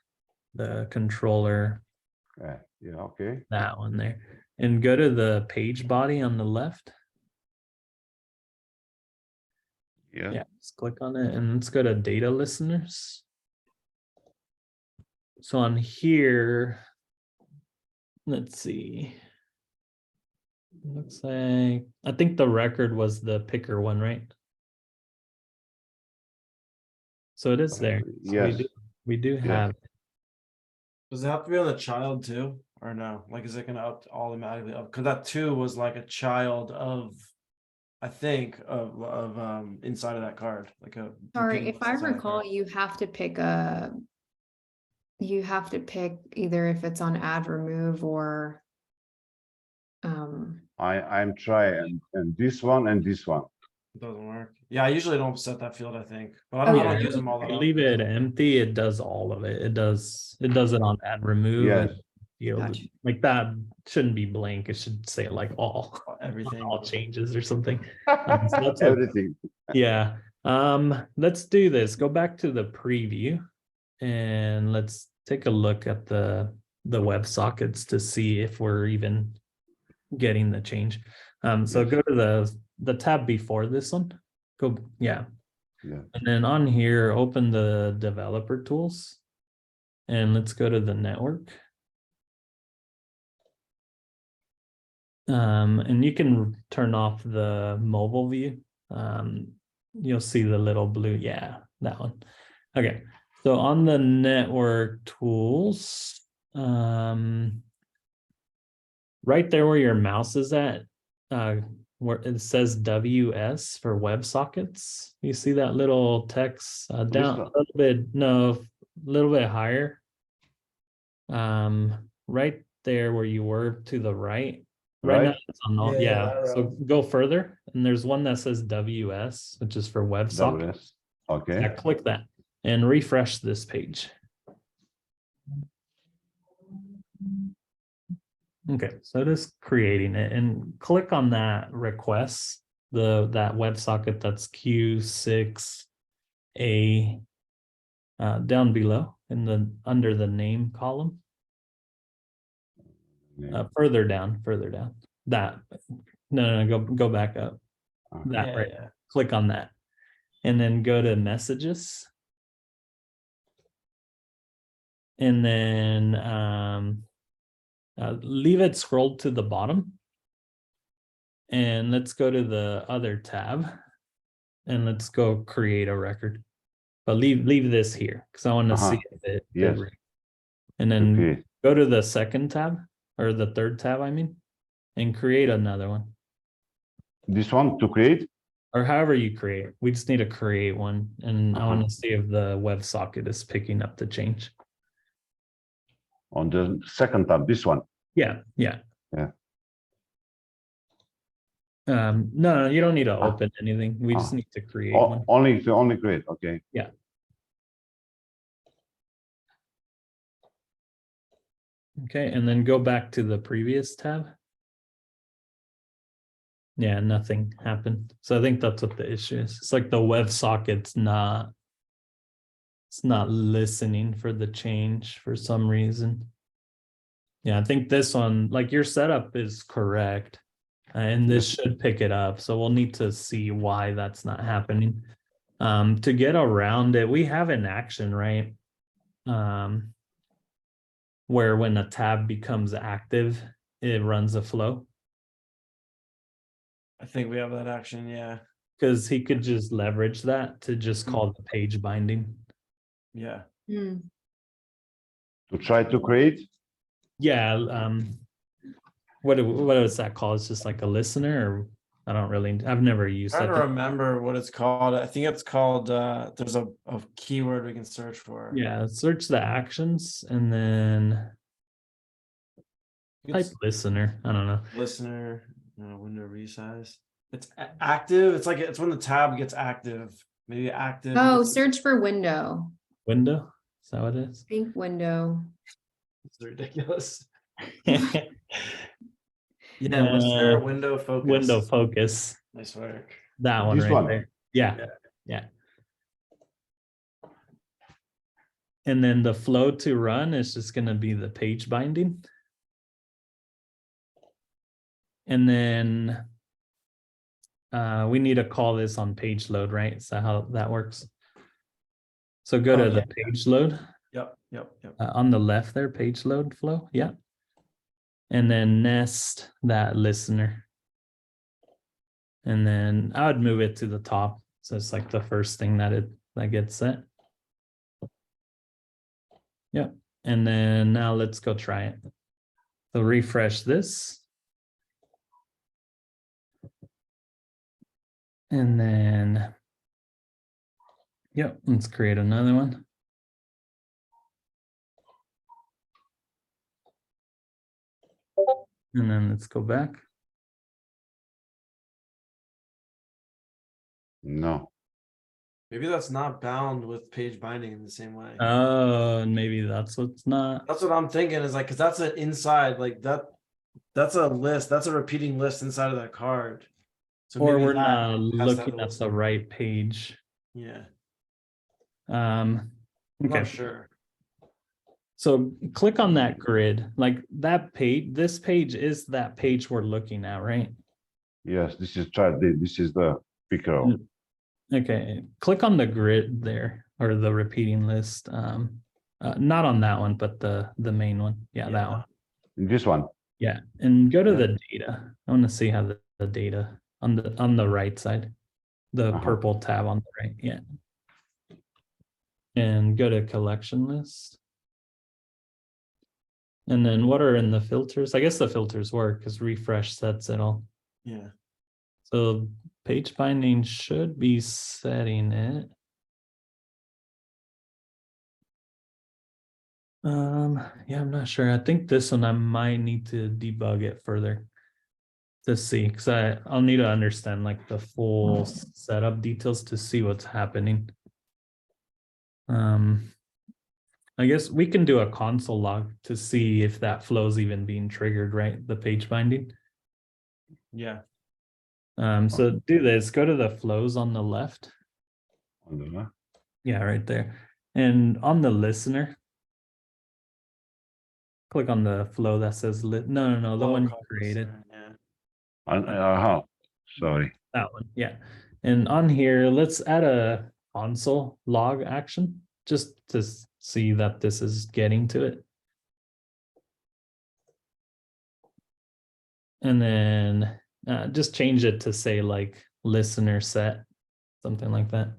the controller, Yeah, okay. that one there. And go to the page body on the left. Yeah, just click on it and let's go to data listeners. So on here, let's see. Looks like, I think the record was the picker one, right? So it is there. So Yes. we do have it. Does it have to be on the child too, or no? Like, is it gonna automatically up? Because that 2 was like a child of, I think, of inside of that card, like a. Sorry, repeating if I inside that recall, card. you have to pick either if it's on add remove or I'm trying and this one and this one. It doesn't work. Yeah, I usually don't set that field, I think, but I Oh, don't, I yeah. don't use them all that Leave often. it empty, it does all of it. It does it on add remove Yes. and field. Gotcha. Like that shouldn't be blank. It should say like all Everything. all changes or something. So that's what- Everything. yeah. Let's do this. Go back to the preview and let's take a look at the WebSockets to see if we're even getting the change. So Yes. go to the tab before this one. Go, yeah. Yeah. And then on here, open the developer tools. And let's go to the network. And you can turn off the mobile view. You'll see the little blue, yeah, that one. Okay, so on the network tools, right there where your mouse is at, where it says WS for WebSockets. You see that little text down a one? little bit, no, a little bit higher. Right there where you were to the right. Right now Right? it's on all, Yeah, yeah. that So row. go further, and there's one that says WS, which is for WebSockets. WS. Okay. Yeah, click that and refresh this page. Okay, so it is creating it, and click on that request, that WebSocket that's Q6A down below in the under the name column. Further down. That no, go back up. That Yeah, right. yeah. Click on that, and then go to messages, and then leave it scrolled to the bottom, and let's go to the other tab, and let's go create a record. But leave this here because I want to see it. Yes. And then Okay. go to the second tab or the third tab, I mean, and create another one. This one to create? Or however you create. We just need to create one, and I want to see if the WebSocket is picking up the change. On the second tab, this one. Yeah. Yeah. No, you don't need to open anything. We just need to create one. Only create. Okay. Yeah. Okay, and then go back to the previous tab. Yeah, nothing happened. So I think that's what the issue is. It's like the WebSocket's not listening for the change for some reason. Yeah, I think this one, like your setup is correct, and this should pick it up. So we'll need to see why that's not happening. To get around it, we have an action, right? Where when a tab becomes active, it runs a flow. I think we have that action, yeah. Because he could just leverage that to just call the page binding. Yeah. Hmm. To try to create? Yeah, what is that called? It's just like a listener, or I've never used I that. don't remember what it's called. I think it's called, there's a keyword we can search for. Yeah, search the actions and then type It's listener. I don't know. listener, window resize. It's active. It's like, it's when the tab gets active, maybe active. Oh, search for window. Window? Is that what it is? Think window. It's ridiculous. Yeah, Listener, window focus. window focus. Nice work. That one This right one? there. Yeah. And then the flow to run is just going to be the page binding. And then we need to call this on page load, right? Is that how that works? So go to the page load. Yep. On the left there, page load flow. Yeah. And then nest that listener. And then I would move it to the top. So it's like the first thing that gets set. Yep. And then now let's go try it. So refresh this. And then, yep, let's create another one. And then let's go back. No. Maybe that's not bound with page binding in the same way. Oh, and maybe that's what's not. That's what I'm thinking is like, because that's an inside, like that's a list, that's a repeating list inside of that card. So Or maybe we're that not has to have looking a at the list. right page. Yeah, Okay. I'm not sure. So click on that grid, like that page, this page is that page we're looking at, right? Yes, this is chart. This is the picker. Okay, click on the grid there, or the repeating list. Not on that one, but the main one. Yeah, that one. This one. Yeah, and go to Yeah. the data. I want to see how the data on the right side, the purple tab on the right. Yeah. And go to collection list. And then what are in the filters? I guess the filters work because refresh sets it all. Yeah. So page binding should be setting it. Yeah, I'm not sure. I think this one I might need to debug it further to see, because I'll need to understand like the full setup details to see what's happening. I guess we can do a console log to see if that flow is even being triggered, right? The page binding. Yeah. So do this, go to the flows on the left. On the left. Yeah, right there. And on the listener, click on the flow that says no, the one you created. Yeah. Sorry. That one, yeah. And on here, let's add a console log action just to see that this is getting to it. And then just change it to say like listener set, something like that.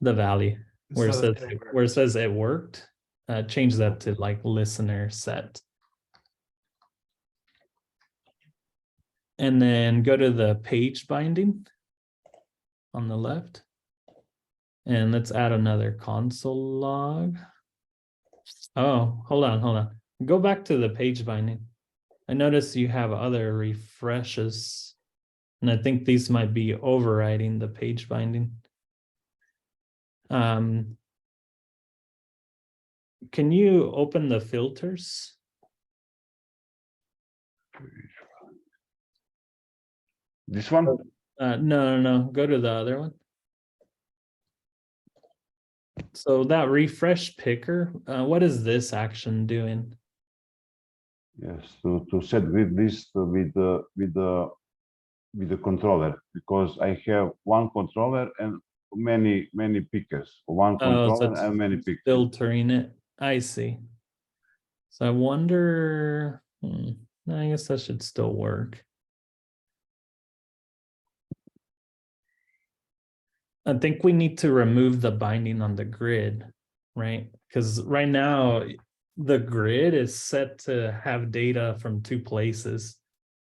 The value where it says it worked, change that to like listener set. And then go to the page binding on the left. And let's add another console log. Oh, hold on. Go back to the page binding. I notice you have other refreshes. And I think these might be overriding the page binding. Can you open the filters? This one? No. Go to the other one. So that refresh picker, what is this action doing? Yes, to set with this with the controller, because I have one controller and many pickers. One controller it's and many pickers. filtering it. I see. So I wonder, I guess that should still work. I think we need to remove the binding on the grid, right? Because right now the grid is set to have data from two places,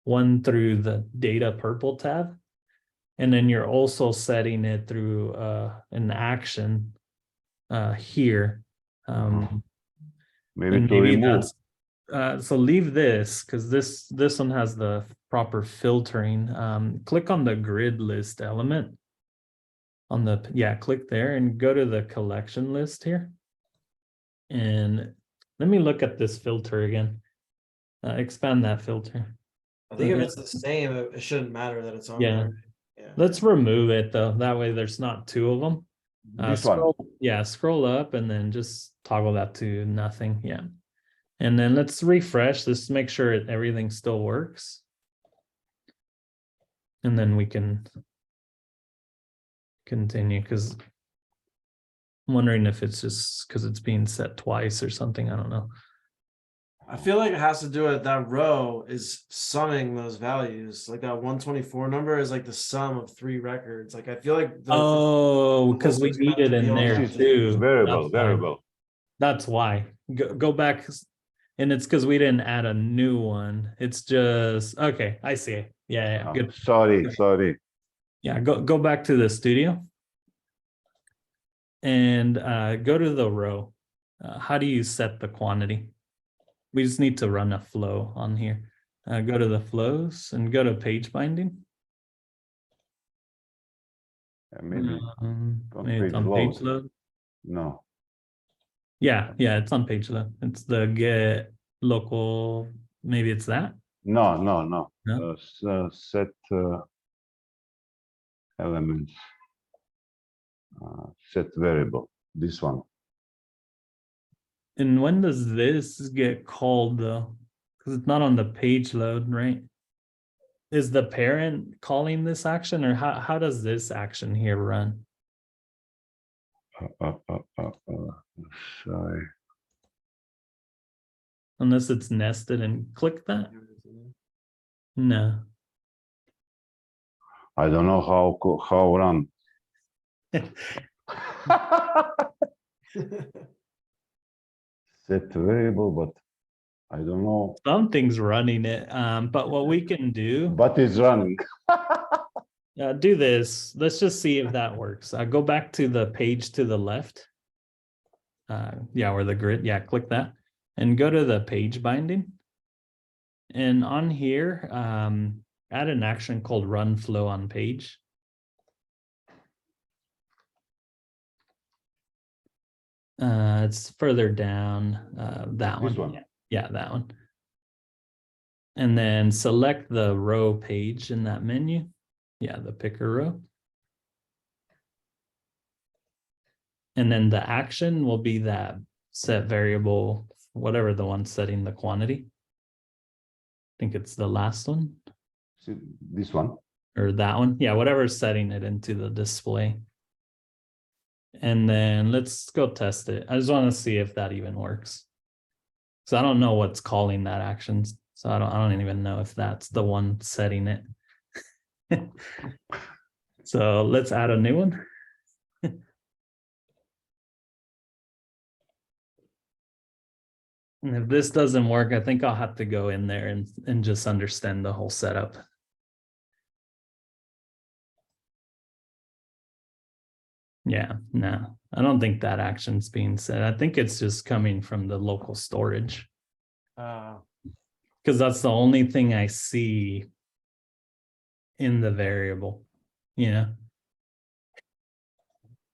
one through the data purple tab, and then you're also setting it through an action here. Maybe to remove. So leave this because this one has the proper filtering. Click on the grid list element. Click there and go to the collection list here. And let me look at this filter again. Expand that filter. I think if it's the same, it shouldn't matter that it's on Yeah. there. Yeah. Let's remove it though. That way there's not two of them. This one. Scroll up and then just toggle that to nothing. Yeah. And then let's refresh this to make sure everything still works. And then we can continue because I'm wondering if it's just because it's being set twice or something. I don't know. I feel like it has to do with that row is summing those values. Like that 124 number is like the sum of 3 records. Like I feel like Oh, because we listeners have need it to in be able there This is too. variable, That's why. variable. That's why. Go back, and it's because we didn't add a new one. It's just okay. I see it. Yeah, good. Sorry. Yeah, go back to the studio and go to the row. How do you set the quantity? We just need to run a flow on here. Go to the flows and go to page binding. Maybe Maybe it's page on page load. load. No. Yeah, it's on page load. It's the get local. Maybe it's that. No. No? Set elements. Set variable. This one. And when does this get called though? Because it's not on the page load, right? Is the parent calling this action, or how does this action here run? Sorry. Unless it's nested and click that? No. I don't know how run. Set variable, but I don't know. Something's running it. But what we can do, But it's running. do this. Let's just see if that works. Go back to the page to the left. Yeah, or the grid. Yeah, click that and go to the page binding. And on here, add an action called run flow on page. It's further down, that This one. one. Yeah, that one. And then select the row page in that menu. Yeah, the picker row. And then the action will be that set variable, whatever the one setting the quantity. I think it's the last one. This one. Or that one. Yeah, whatever's setting it into the display. And then let's go test it. I just want to see if that even works. So I don't know what's calling that action. So I don't even know if that's the one setting it. So let's add a new one. And if this doesn't work, I think I'll have to go in there and just understand the whole setup. Yeah, no, I don't think that action's being set. I think it's just coming from the local storage. Because that's the only thing I see in the variable, you know?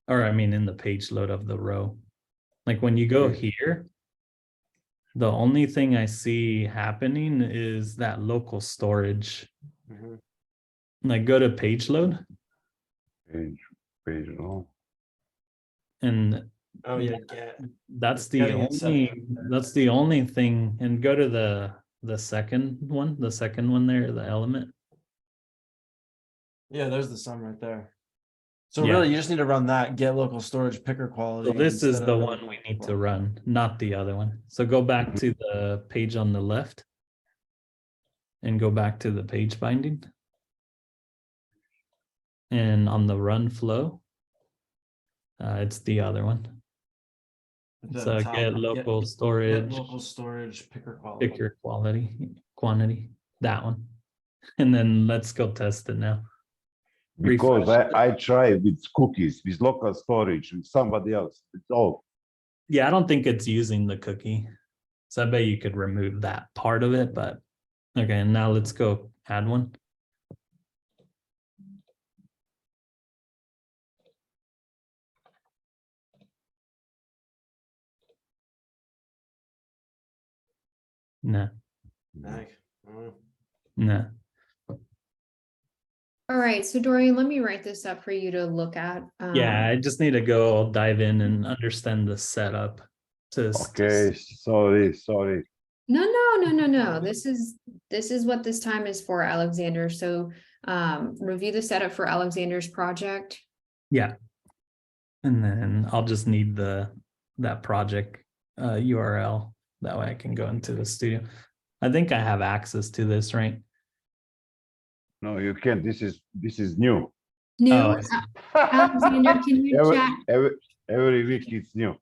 Or I mean, in the page load of the row. Like when you go here, the only thing I see happening is that local storage. Like go to page load. Page load. And Oh yeah, get. that's the Getting it set only up. that's the only thing. And go to the second one there, the element. Yeah, there's the sum right there. So Yeah. really, you just need to run that get local storage picker quality. So this is instead the of one we need to run, not the other one. So go back to the page on the left and go back to the page binding. And on the run flow, it's the other one. the So top, get local storage, Get local storage picker quality. pick your quantity, that one. And then let's go test it now. Because Refresh. I tried with cookies, with local storage, with somebody else. It's all. Yeah, I don't think it's using the cookie. So I bet you could remove that part of it, but okay, and now let's go add one. No, no. All right, so Dorian, let me write this up for you to look at. Yeah, I just need to go dive in and understand the setup. Okay, sorry. No. This is what this time is for, Alexander. So review the setup for Alexander's project. Yeah. And then I'll just need that project URL That way I can go into the studio. I think I have access to this, right? No, you can't. This is new. New, Oh, I see. Alexander, can you Every, chat? every week it's new.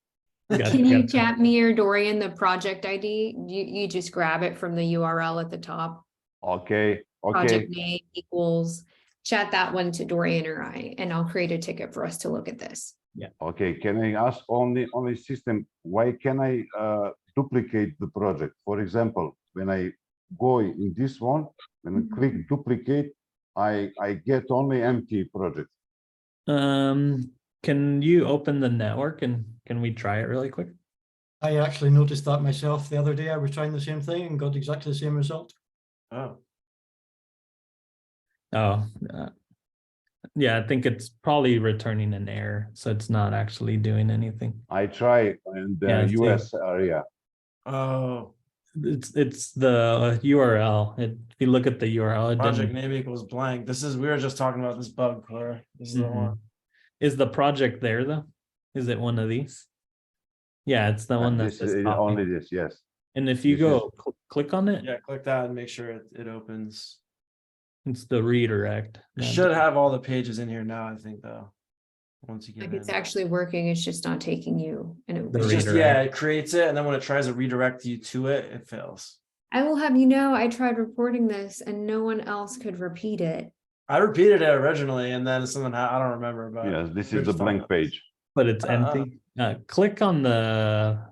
Got Can it, you got it. chat me or Dorian the project ID? You just grab it from the URL at the top. Okay, okay, Project name equals, chat that one to Dorian or I, and I'll create a ticket for us to look at this. okay. Can I ask on the system, why can I duplicate the project? For example, when I go in this one, when I click duplicate, I get only empty project. Can you open the network and can we try it really quick? I actually noticed that myself the other day. I was trying the same thing and got exactly the same result. Oh, Oh, yeah, I think it's probably returning an error, so it's not actually doing anything. I try in the Yeah, same. US area. oh, It's the URL. If you look at the URL, it project didn't. name equals blank. We were just talking about this bug, Clara. This is the Mhm. one. Is the project there though? Is it one of these? Yeah, it's the one that This says is copy. only this, yes. And if you this is- go click on it, Yeah, click that and make sure it opens. it's the redirect. It should have all the pages in here now, I think, though. Once you get Like it's in. actually working, it's just not taking you. And The It's just, redirect. yeah, it creates it, and then when it tries to redirect you to it, it fails. I will have you know, I tried reporting this and no one else could repeat it. I repeated it originally, and then something I don't remember, but Yes, this we were is the just talking blank about this. page. But it's Uh, empty. Click on the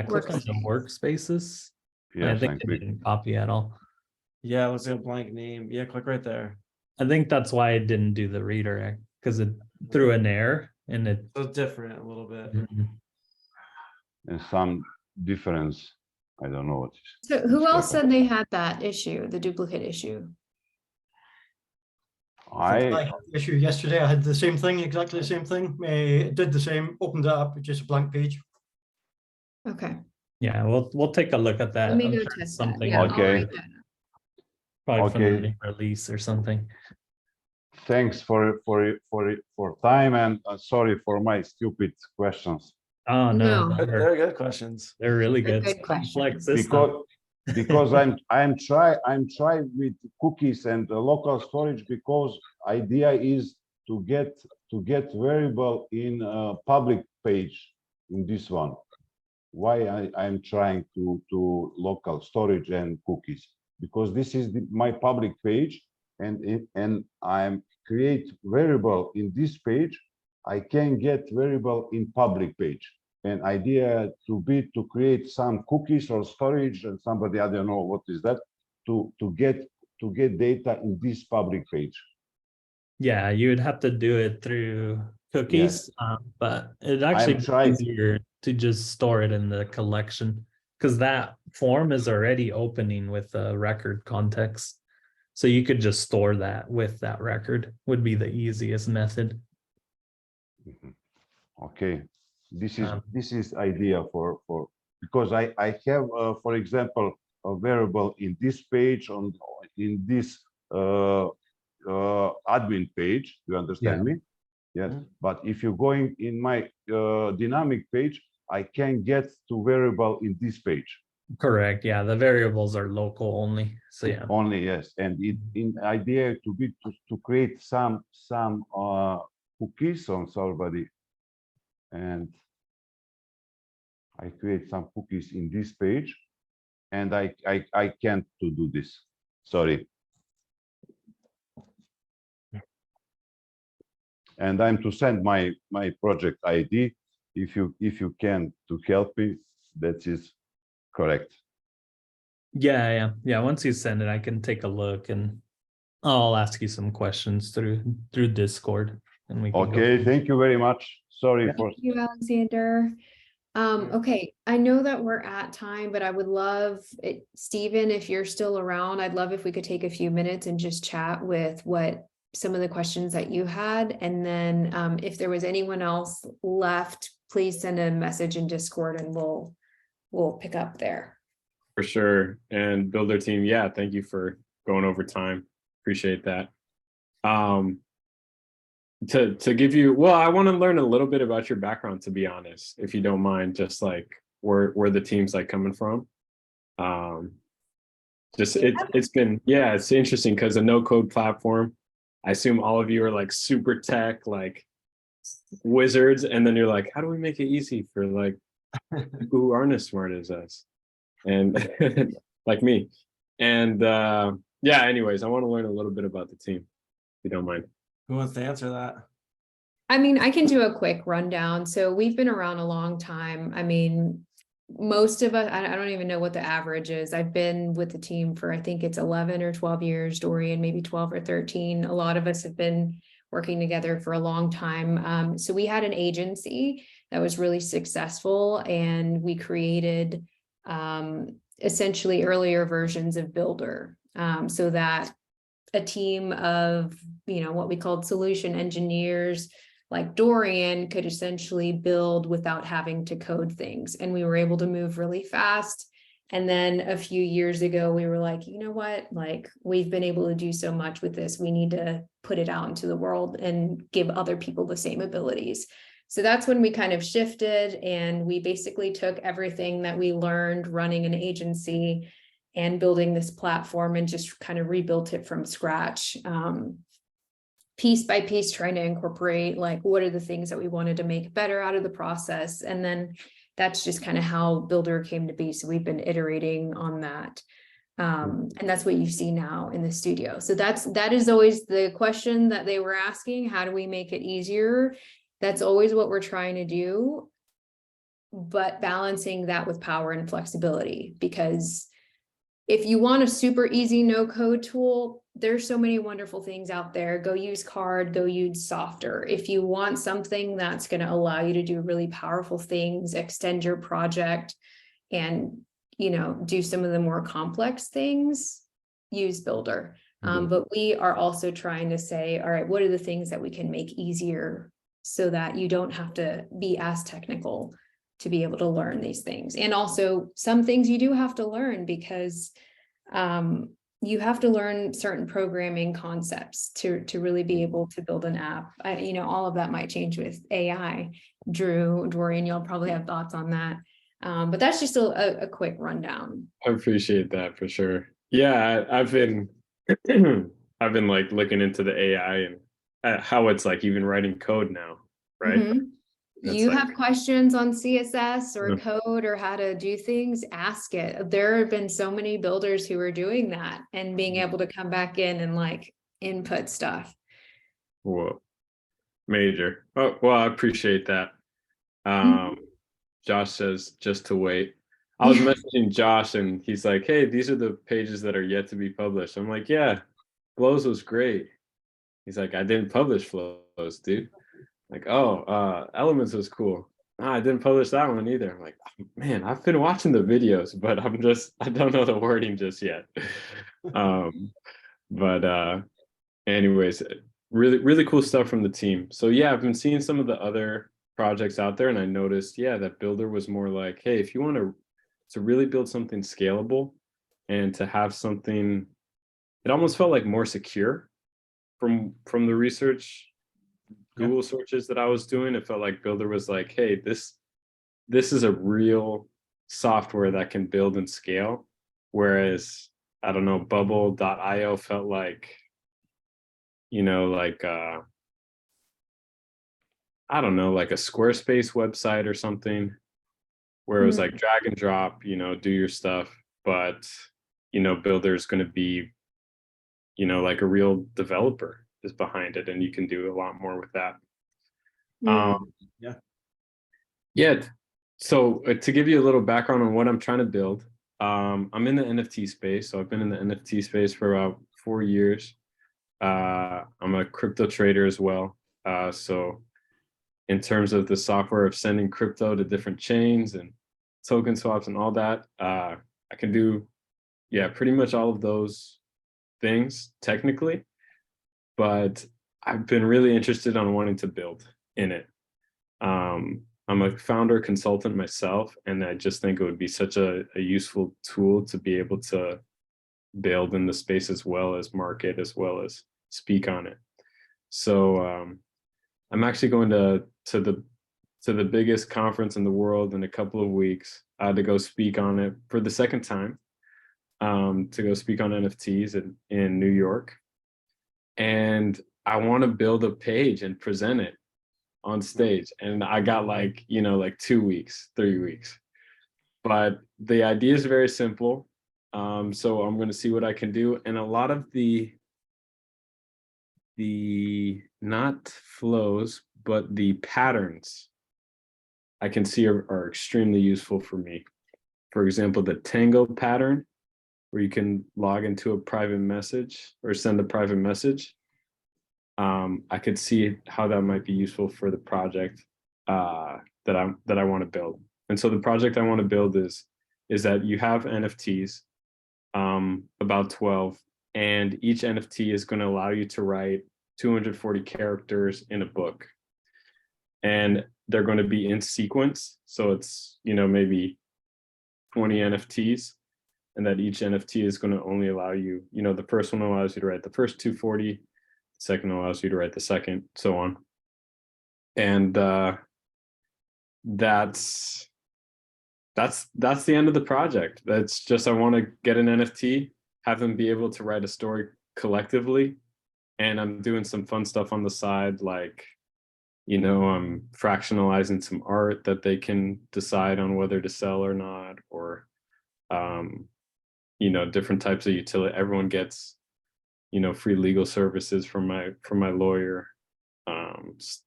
click on the Workspace. workspaces. I Yes, think and it click. didn't copy at all. Yeah, let's do a blank name. Yeah, click right there. I think that's why it didn't do the redirect because it threw an error and it. So it's different a little bit. Mhm. And some difference. I don't know what. So who what's else happened. said they had that issue, the duplicate issue? I I had the issue yesterday. I had the same thing, exactly the same thing. It did the same, opened it up, just a blank page. Okay, Yeah, we'll take a look at that. let me I'm go sure it's test that. something Yeah, I'll Okay. write that. probably from Okay. the new release or something. thanks for time and sorry for my stupid questions. Oh no, No. They're good questions. they're really They're good. good questions. Complex system. Because I'm trying with cookies and local storage because idea is to get variable in a public page in this one. Why I'm trying to local storage and cookies, because this is my public page and I'm create variable in this page. I can get variable in public page. And idea to create some cookies or storage and somebody, I don't know what is that, to get data in this public page. Yeah, you would have to do it through cookies, but it actually be tried. easier to just store it in the collection because that form is already opening with a record context. So you could just store that with that record would be the easiest method. Okay, this is idea for because I have for example a variable in this page in this admin page. You understand me? Yes. Mhm. But if you're going in my dynamic page, I can get to variable in this page. Correct. Yeah, the variables are local only. So yeah. Only, yes. And in idea to create some cookies on somebody, and I create some cookies in this page, and I can't to do this. Sorry. And I'm to send my project ID. If you can to help me, that is correct. Yeah. Once you send it, I can take a look and I'll ask you some questions through Discord and we can go. Okay, thank you very much. Sorry for. Thank you, Alexander. Okay, I know that we're at time, but I would love it, Stephen, if you're still around, I'd love if we could take a few minutes and just chat with what some of the questions that you had. And then if there was anyone else left, please send a message in Discord and we'll pick up there. For sure. And Bildr team, yeah, thank you for going over time. Appreciate that. To give you, well, I want to learn a little bit about your background, to be honest, if you don't mind, just like where the team's like coming from. It's been, yeah, it's interesting because a no code platform, I assume all of you are like super tech, like wizards, and then you're like, how do we make it easy for like people who aren't as smart as us and like me? And yeah, anyways, I want to learn a little bit about the team, if you don't mind. Who wants to answer that? I mean, I can do a quick rundown. So we've been around a long time. I mean, most of us, I don't even know what the average is. I've been with the team for, I think it's 11 or 12 years, Dorian, maybe 12 or 13. A lot of us have been working together for a long time. So we had an agency that was really successful, and we created essentially earlier versions of Bildr, so that a team of, what we called solution engineers like Dorian could essentially build without having to code things. And we were able to move really fast. And then a few years ago, we were like, you know what, like we've been able to do so much with this. We need to put it out into the world and give other people the same abilities. So that's when we kind of shifted, and we basically took everything that we learned running an agency and building this platform and just kind of rebuilt it from scratch. Piece by piece, trying to incorporate like what are the things that we wanted to make better out of the process. And then that's just kind of how Bildr came to be. So we've been iterating on that. And that's what you see now in the studio. So that is always the question that they were asking. How do we make it easier? That's always what we're trying to do, but balancing that with power and flexibility, because if you want a super easy no code tool, there's so many wonderful things out there. Go use Card, go use Softer. If you want something that's going to allow you to do really powerful things, extend your project, and do some of the more complex things, use Bildr. But we are also trying to say, all right, what are the things that we can make easier so that you don't have to be as technical to be able to learn these things. And also some things you do have to learn, because you have to learn certain programming concepts to really be able to build an app. All of that might change with AI. Dorian, you'll probably have thoughts on that. But that's just a quick rundown. I appreciate that for sure. Yeah, I've been I've been like looking into the AI and how it's like even writing code now, right? Mm-hmm. You like, have questions on CSS or code or how to do things, ask it. There have been so many builders who are doing that and being able to come back in and like input stuff. Whoa, major. Oh, well, I appreciate that. Josh says just to wait. I was messaging Josh and he's like, hey, these are the pages that are yet to be published. I'm like, yeah, Flows was great. He's like, I didn't publish Flows, dude. Like, oh, Elements was cool. I didn't publish that one either. I'm like, oh, man, I've been watching the videos, but I don't know the wording just yet. But anyways, really, really cool stuff from the team. So yeah, I've been seeing some of the other projects out there, and I noticed, yeah, that Bildr was more like, hey, if you want to really build something scalable and to have something, it almost felt like more secure from the research Google searches that I was doing. It felt like Bildr was like, hey, this is a real software that can build and scale. Whereas, I don't know, bubble.io felt like, I don't know, like a Squarespace website or something, where it was like drag and drop, do your stuff. But, Bildr is going to be, like a real developer is behind it, and you can do a lot more with that. Yeah. So to give you a little background on what I'm trying to build, I'm in the NFT space. So I've been in the NFT space for about 4 years. I'm a crypto trader as well. So in terms of the software of sending crypto to different chains and token swaps and all that, I can do, pretty much all of those things technically. But I've been really interested on wanting to build in it. I'm a founder consultant myself, and I just think it would be such a useful tool to be able to build in the space as well as market, as well as speak on it. So I'm actually going to to the biggest conference in the world in a couple of weeks. I had to go speak on it for the second time, to go speak on NFTs in New York. And I want to build a page and present it on stage. And I got like 2 weeks, 3 weeks. But the idea is very simple. So I'm going to see what I can do. And a lot of the not flows, but the patterns I can see are extremely useful for me. For example, the Tango pattern, where you can log into a private message or send a private message. I could see how that might be useful for the project that I want to build. And so the project I want to build is that you have NFTs, about 12, and each NFT is going to allow you to write 240 characters in a book. And they're going to be in sequence. So it's, maybe 20 NFTs, and that each NFT is going to only allow you, the first one allows you to write the first 240, the second allows you to write the second, so on. And that's the end of the project. That's just, I want to get an NFT, have them be able to write a story collectively. And I'm doing some fun stuff on the side, like, I'm fractionalizing some art that they can decide on whether to sell or not, or, different types of utility. Everyone gets, free legal services from my lawyer,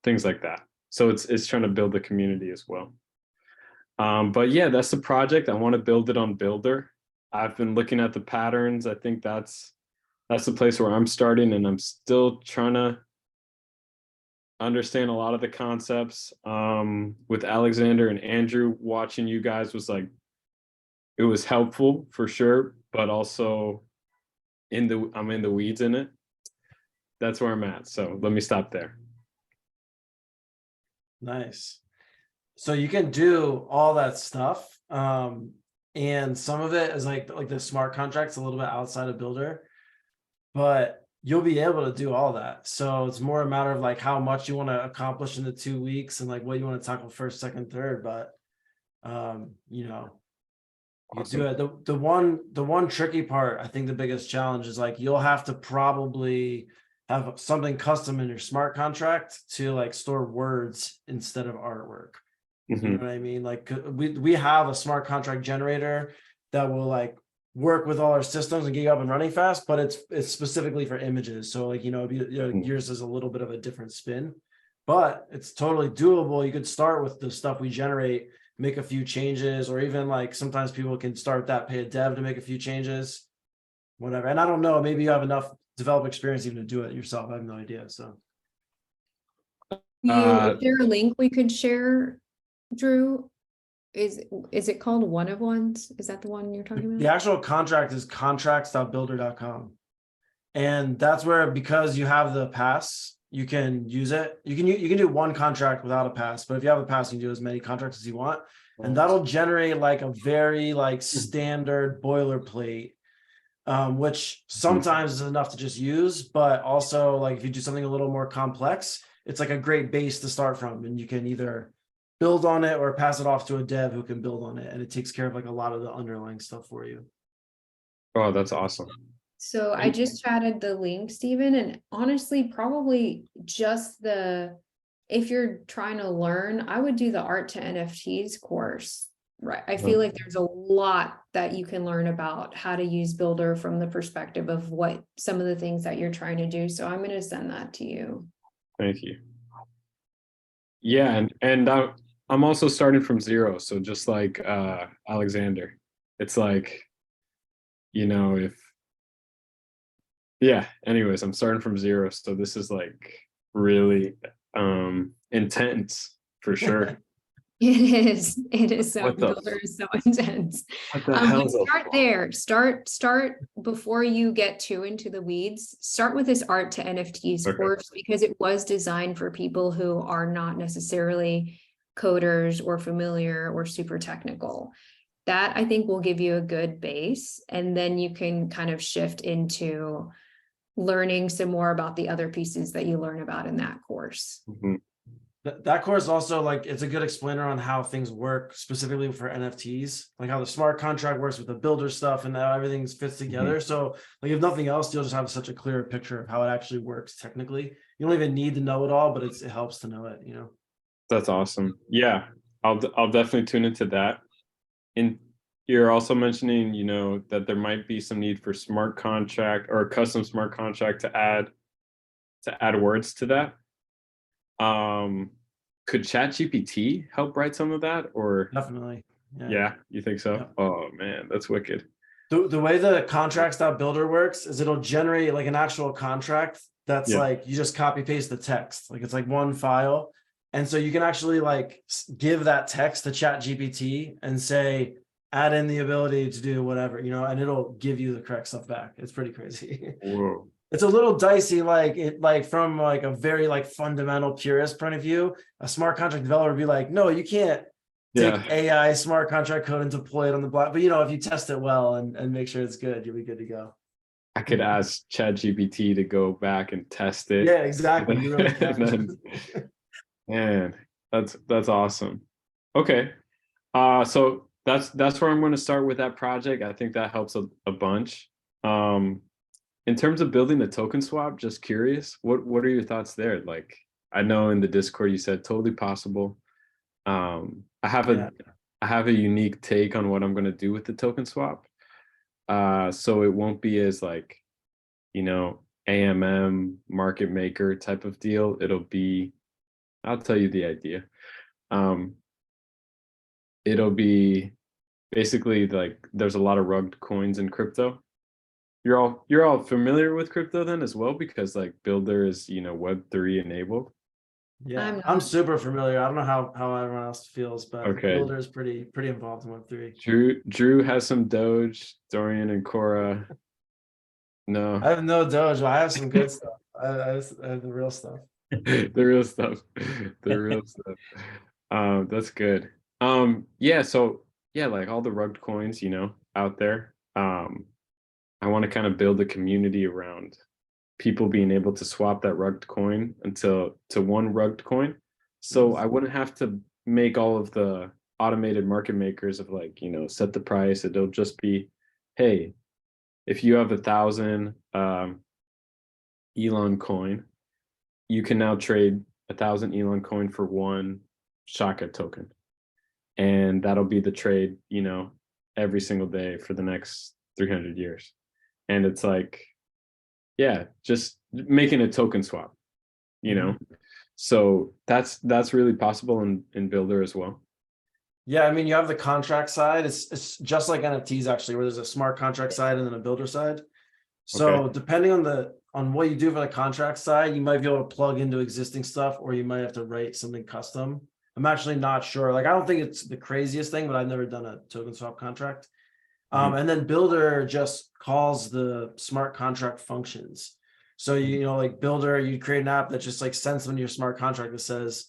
things like that. So it's trying to build the community as well. But yeah, that's the project. I want to build it on Bildr. I've been looking at the patterns. I think that's the place where I'm starting, and I'm still trying to understand a lot of the concepts. With Aleksander and Andrew, watching you guys was like, it was helpful for sure, but also I'm in the weeds in it. That's where I'm at. So let me stop there. Nice. So you can do all that stuff. And some of it is like the smart contracts a little bit outside of Bildr, but you'll be able to do all that. So it's more a matter of like how much you want to accomplish in the 2 weeks and like what you want to tackle first, second, third. But you do it. The one tricky part, I think the biggest challenge is like you'll have to probably have something custom in your smart contract to like store words instead of artwork. You know what I mean? Like we have a smart contract generator that will like work with all our systems and get you up and running fast, but it's specifically for images. So like, yours is a little bit of a different spin, but it's totally doable. You could start with the stuff we generate, make a few changes, or even like sometimes people can start that, pay a dev to make a few changes, whatever. And I don't know, maybe you have enough developer experience even to do it yourself. I have no idea. So Is there a link we could share, Drew? Is it called One of Ones? Is that the one you're talking about? the actual contract is contracts.bildr.com. And that's where, because you have the pass, you can use it. You can do one contract without a pass, but if you have a pass, you can do as many contracts as you want. And that'll generate like a very like standard boilerplate, which sometimes is enough to just use, but also like if you do something a little more complex, it's like a great base to start from, and you can either build on it or pass it off to a dev who can build on it, and it takes care of like a lot of the underlying stuff for you. Oh, that's awesome. So I just chatted the link, Stephen, and honestly, probably just if you're trying to learn, I would do the Art to NFTs course, right? I feel like there's a lot that you can learn about how to use Bildr from the perspective of what some of the things that you're trying to do. So I'm going to send that to you. Thank you. Yeah, and I'm also starting from zero. So just like Aleksander, it's like, anyways, I'm starting from zero. So this is like really intense for sure. It is so Bildr is so intense. Start there. Start before you get too into the weeds. Start with this Art to NFTs course, because it was designed for people who are not necessarily coders or familiar or super technical. That I think will give you a good base, and then you can kind of shift into learning some more about the other pieces that you learn about in that course. That course also, like, it's a good explainer on how things work specifically for NFTs, like how the smart contract works with the Bildr stuff and how everything fits together. So like if nothing else, you'll just have such a clear picture of how it actually works technically. You don't even need to know it all, but it helps to know it, you know? That's awesome. Yeah, I'll definitely tune into that. And you're also mentioning, you know, that there might be some need for smart contract or a custom smart contract to add words to that. Could ChatGPT help write some of that, or Definitely. yeah, you think so? Yeah. Oh man, that's wicked. The way the contracts.builder works is it'll generate like an actual contract that's Yeah. like you just copy paste the text, like it's like one file. And so you can actually like give that text to ChatGPT and say, add in the ability to do whatever, you know, and it'll give you the correct stuff back. It's pretty crazy. Whoa. It's a little dicey, like from like a very like fundamental purist point of view. A smart contract developer would be like, no, you can't take Yeah, AI smart contract code and deploy it on the block. But you know, if you test it well and make sure it's good, you'll be good to go. I could ask ChatGPT to go back and test it. Yeah, exactly. You really And can. then, man, that's awesome. Okay, so that's where I'm going to start with that project. I think that helps a bunch. In terms of building the token swap, just curious, what are your thoughts there? Like, I know in the Discord you said totally possible. I have a unique take on what I'm going to do with the token swap. So it won't be as like, you know, AMM market maker type of deal. It'll be, I'll tell you the idea. It'll be basically like there's a lot of rugged coins in crypto. You're all familiar with crypto then as well, because like Bildr is, you know, Web3 enabled. Yeah, I'm I'm not. super familiar. I don't know how everyone else feels, but Okay. Bildr is pretty involved in Web3. Drew has some Doge, Dorian and Cora. No, I have no Doge, but I have some good stuff. I have the real stuff. the real stuff. The real stuff. That's good. Yeah, so yeah, like all the rugged coins, you know, out there. I want to kind of build a community around people being able to swap that rugged coin to one rugged coin. So I wouldn't have to make all of the automated market makers of like, you know, set the price. It'll just be, hey, if you have 1,000 Elon coin, you can now trade 1,000 Elon coin for one Shaka token. And that'll be the trade, you know, every single day for the next 300 years. And it's like, yeah, just making a token swap, you know? So that's really possible in Bildr as well. Yeah, I mean, you have the contract side. It's just like NFTs actually, where there's a smart contract side and then a Bildr side. So Okay. depending on what you do for the contract side, you might be able to plug into existing stuff, or you might have to write something custom. I'm actually not sure. Like, I don't think it's the craziest thing, but I've never done a token swap contract. And then Bildr just calls the smart contract functions. So, you know, like Bildr, you create an app that just like sends them your smart contract that says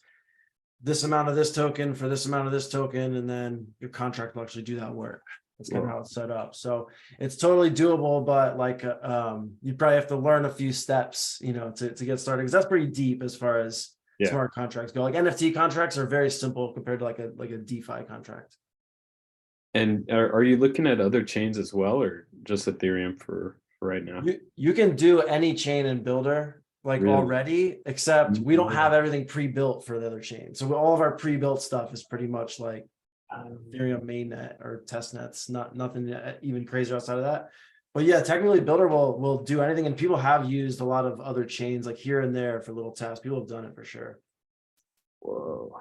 this amount of this token for this amount of this token, and then your contract will actually do that work. That's kind of how it's set up. So it's totally doable, but like you probably have to learn a few steps, you know, to get started, because that's pretty deep as far as smart contracts go. Like NFT contracts are very simple compared to like a DeFi contract. And are you looking at other chains as well, or just Ethereum for right now? You can do any chain in Bildr like Really? Already, except we don't have everything pre-built for the other chain. So all of our pre-built stuff is pretty much like Ethereum mainnet or testnets, nothing even crazier outside of that. But yeah, technically Bildr will do anything, and people have used a lot of other chains like here and there for little tests. People have done it for sure. Whoa.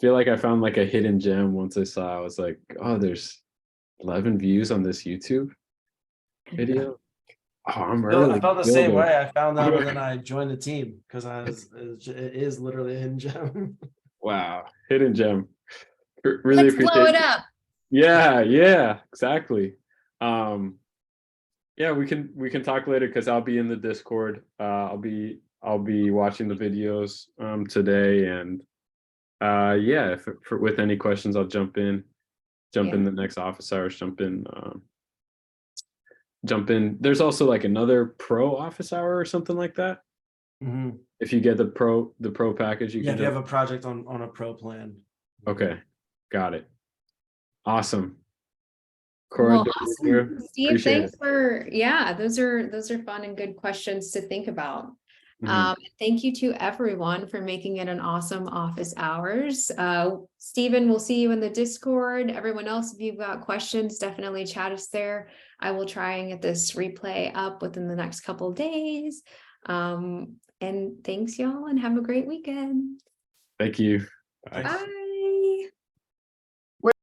Feel like I found like a hidden gem once I saw. I was like, oh, there's 11 views on this YouTube video. Oh, I'm early. I felt the same way. I found out and then I joined the team because it is literally a hidden gem. Wow, hidden gem. Really Let's appreciate blow it up. Yeah, exactly. Yeah, we can talk later because I'll be in the Discord. I'll be watching the videos today, and yeah, with any questions, I'll jump in the next office hours, jump in. There's also like another pro office hour or something like that. Mhm. If you get the pro package, you Yeah, can if you do. have a project on a pro plan. Okay, got it. Awesome. Cora, Well, thank awesome. you. Steve, Appreciate thanks it. for, yeah, those are fun and good questions to think about. Mhm. Thank you to everyone for making it an awesome office hours. Stephen, we'll see you in the Discord. Everyone else, if you've got questions, definitely chat us there. I will try and get this replay up within the next couple of days. And thanks y'all and have a great weekend. Thank you. Bye. Thanks. Bye.